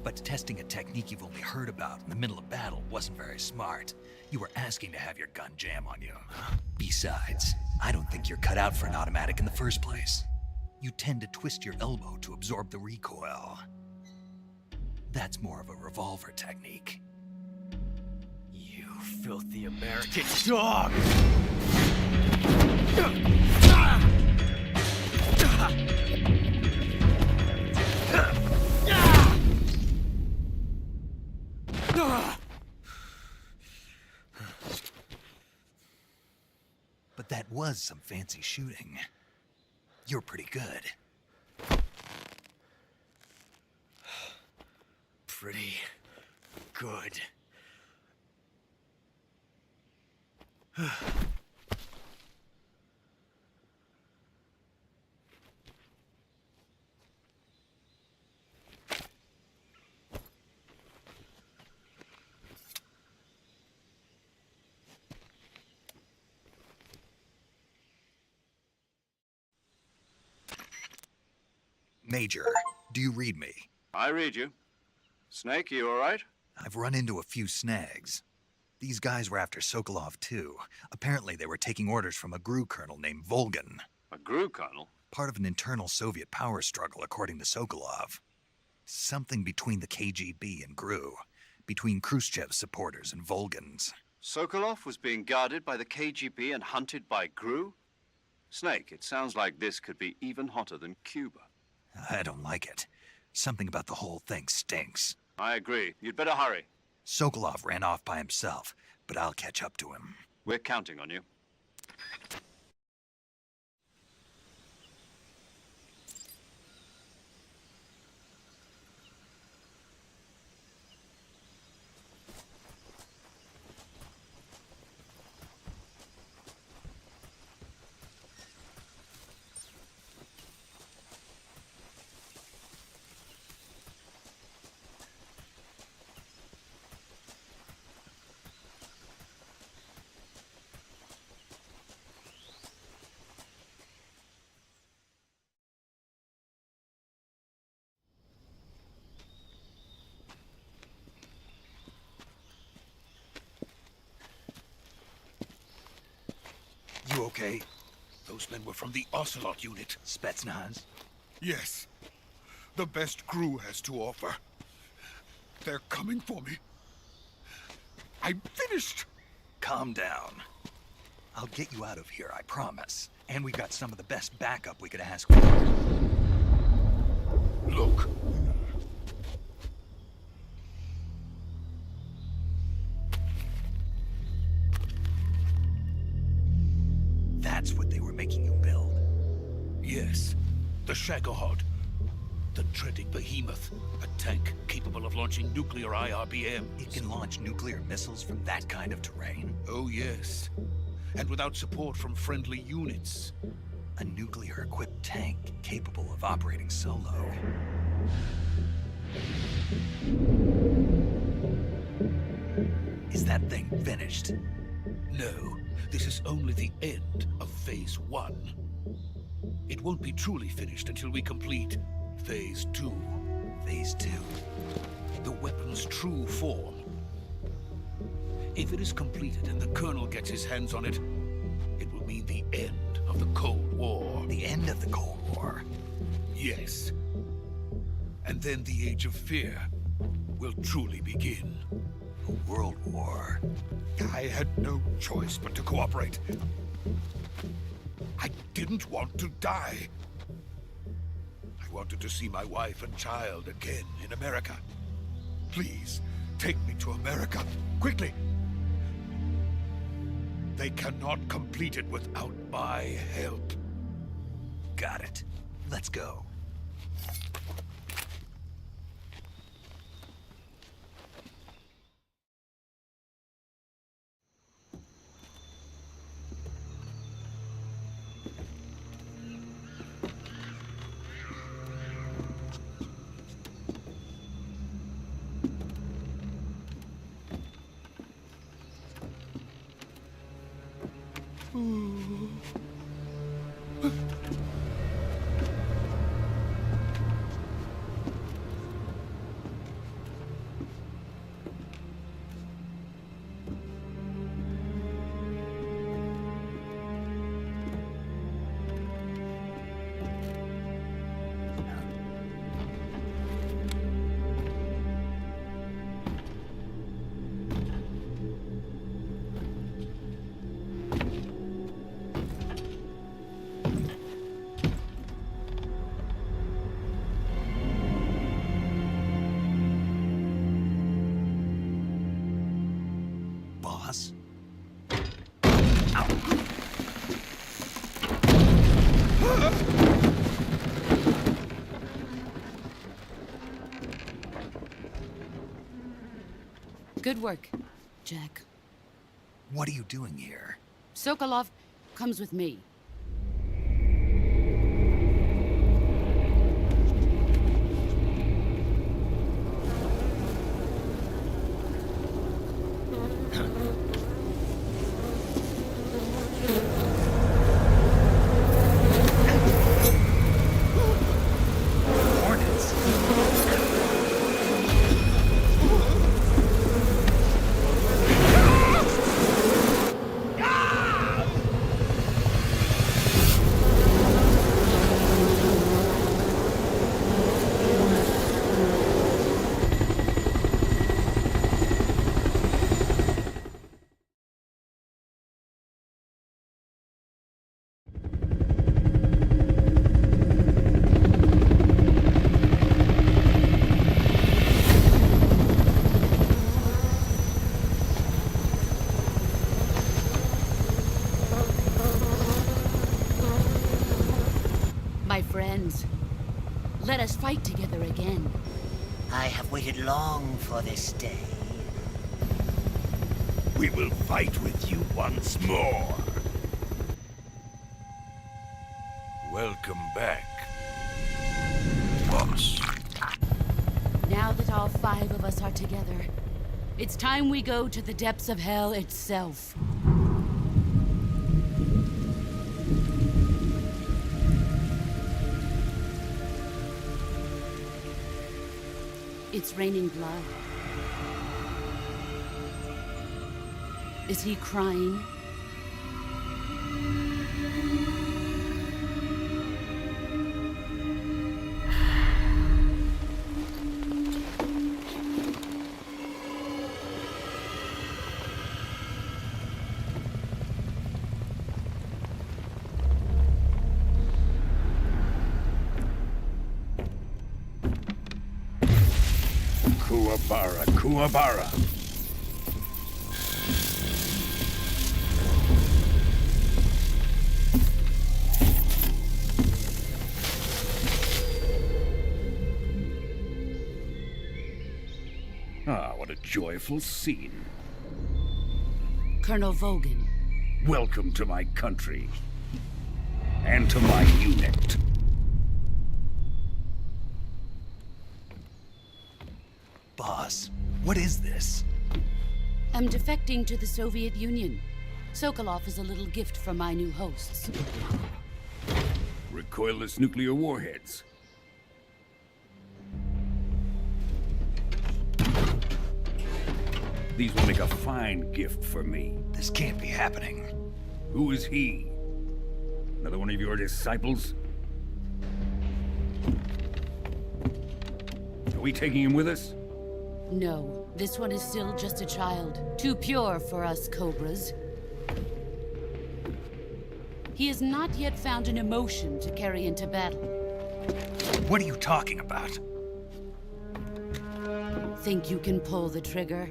But testing a technique you've only heard about in the middle of battle wasn't very smart. You were asking to have your gun jam on you. Besides, I don't think you're cut out for an automatic in the first place. You tend to twist your elbow to absorb the recoil. That's more of a revolver technique. You filthy American dog! But that was some fancy shooting. You're pretty good. Pretty good. Major, do you read me? I read you. Snake, you all right? I've run into a few snags. These guys were after Sokolov, too. Apparently, they were taking orders from a GRU colonel named Volgan. A GRU colonel? Part of an internal Soviet power struggle, according to Sokolov. Something between the KGB and GRU. Between Khrushchev's supporters and Volgan's. Sokolov was being guarded by the KGB and hunted by GRU? Snake, it sounds like this could be even hotter than Cuba. I don't like it. Something about the whole thing stinks. I agree. You'd better hurry. Sokolov ran off by himself, but I'll catch up to him. We're counting on you. You okay? Those men were from the Ocelot unit. Spetsnaz? Yes. The best GRU has to offer. They're coming for me. I'm finished. Calm down. I'll get you out of here, I promise. And we got some of the best backup we could ask for. Look. That's what they were making you build? Yes. The Shagohod. The dreaded behemoth. A tank capable of launching nuclear IRBMs. It can launch nuclear missiles from that kind of terrain? Oh, yes. And without support from friendly units. A nuclear-equipped tank capable of operating solo. Is that thing finished? No. This is only the end of Phase 1. It won't be truly finished until we complete Phase 2. Phase 2? The weapon's true form. If it is completed and the Colonel gets his hands on it, it will mean the end of the Cold War. The end of the Cold War? Yes. And then the Age of Fear will truly begin. A world war? I had no choice but to cooperate. I didn't want to die. I wanted to see my wife and child again in America. Please, take me to America, quickly. They cannot complete it without my help. Got it. Let's go. Boss? Good work, Jack. What are you doing here? Sokolov comes with me. friends. Let us fight together again. I have waited long for this day. We will fight with you once more. Welcome back, boss. Now that all 5 of us are together, it's time we go to the depths of hell itself. It's raining blood. Is he crying? Kuwabara, Kuwabara. Ah, what a joyful scene. Colonel Vogan. Welcome to my country. And to my unit. Boss, what is this? I'm defecting to the Soviet Union. Sokolov is a little gift from my new hosts. Recoilless nuclear warheads. These will make a fine gift for me. This can't be happening. Who is he? Another one of your disciples? Are we taking him with us? No, this one is still just a child. Too pure for us Cobras. He has not yet found an emotion to carry into battle. What are you talking about? Think you can pull the trigger?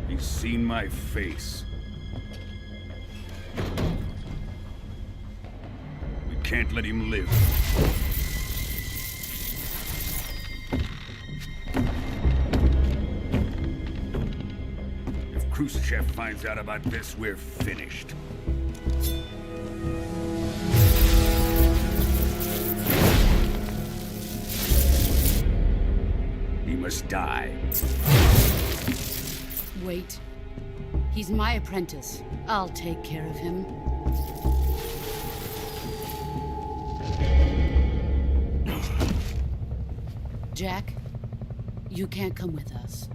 He's seen my face. We can't let him live. If Khrushchev finds out about this, we're finished. He must die. Wait. He's my apprentice. I'll take care of him. Jack, you can't come with us.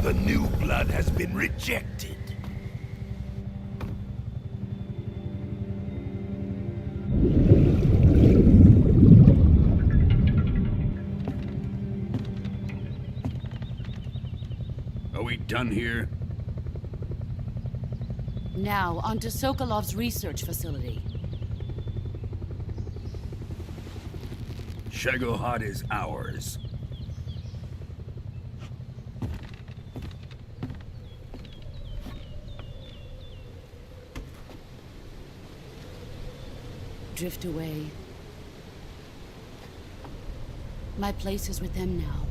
The new blood has been rejected. Are we done here? Now, onto Sokolov's research facility. Shagohod is ours. Drift away. My place is with them now.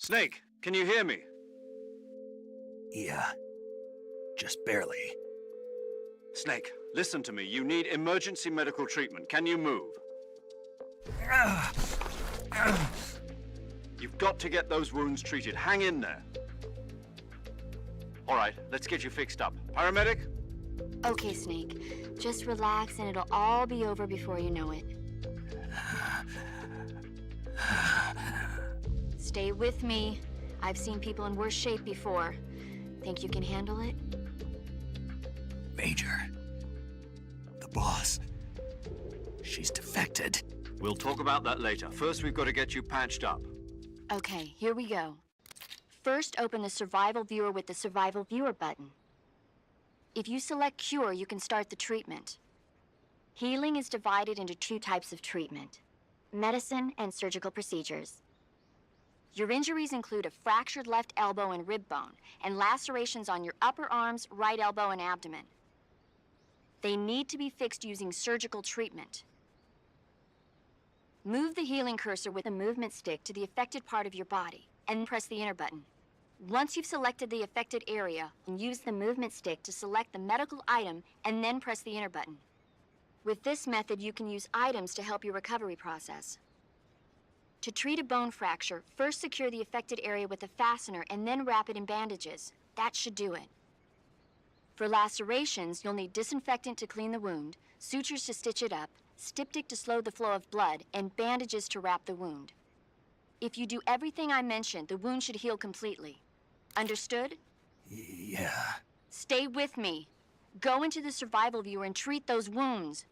Snake, can you hear me? Yeah. Just barely. Snake, listen to me. You need emergency medical treatment. Can you move? You've got to get those wounds treated. Hang in there. All right, let's get you fixed up. Paramedic? Okay, Snake. Just relax and it'll all be over before you know it. Stay with me. I've seen people in worse shape before. Think you can handle it? Major. The boss. She's defected. We'll talk about that later. First, we've got to get you patched up. Okay, here we go. First, open the Survival Viewer with the Survival Viewer button. If you select Cure, you can start the treatment. Healing is divided into two types of treatment: medicine and surgical procedures. Your injuries include a fractured left elbow and rib bone, and lacerations on your upper arms, right elbow, and abdomen. They need to be fixed using surgical treatment. Move the healing cursor with a movement stick to the affected part of your body, and press the enter button. Once you've selected the affected area, use the movement stick to select the medical item, and then press the enter button. With this method, you can use items to help your recovery process. To treat a bone fracture, first secure the affected area with a fastener and then wrap it in bandages. That should do it. For lacerations, you'll need disinfectant to clean the wound, sutures to stitch it up, styptic to slow the flow of blood, and bandages to wrap the wound. If you do everything I mentioned, the wound should heal completely. Understood? Yeah. Stay with me. Go into the Survival Viewer and treat those wounds.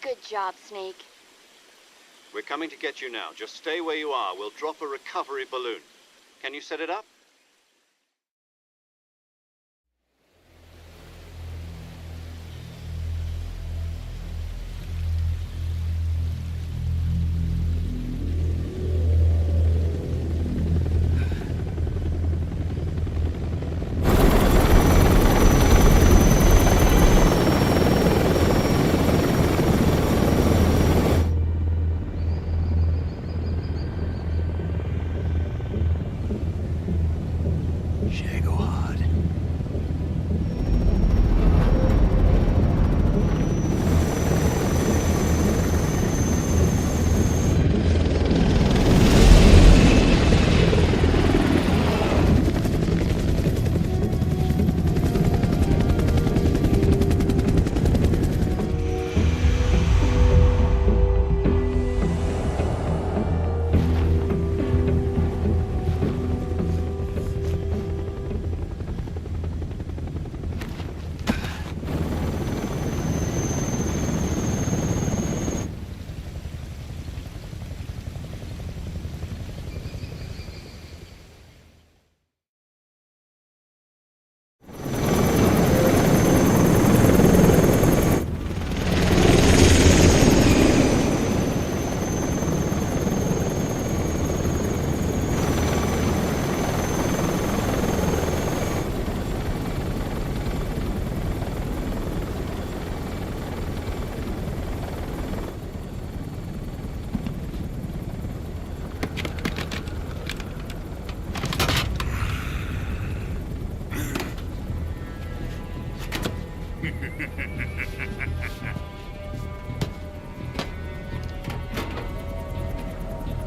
Good job, Snake. We're coming to get you now. Just stay where you are. We'll drop a recovery balloon. Can you set it up?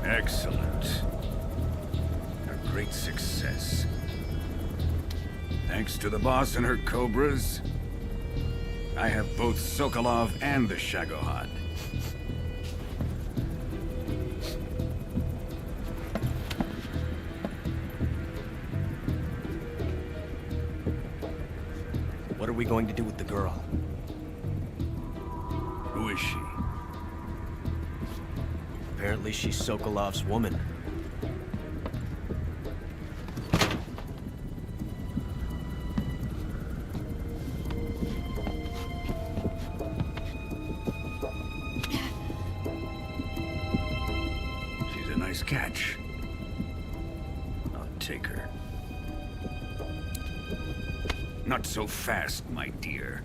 Excellent. A great success. Thanks to the boss and her cobras, I have both Sokolov and the Shagohod. What are we going to do with the girl? Who is she? Apparently she's Sokolov's woman. She's a nice catch. I'll take her. Not so fast, my dear.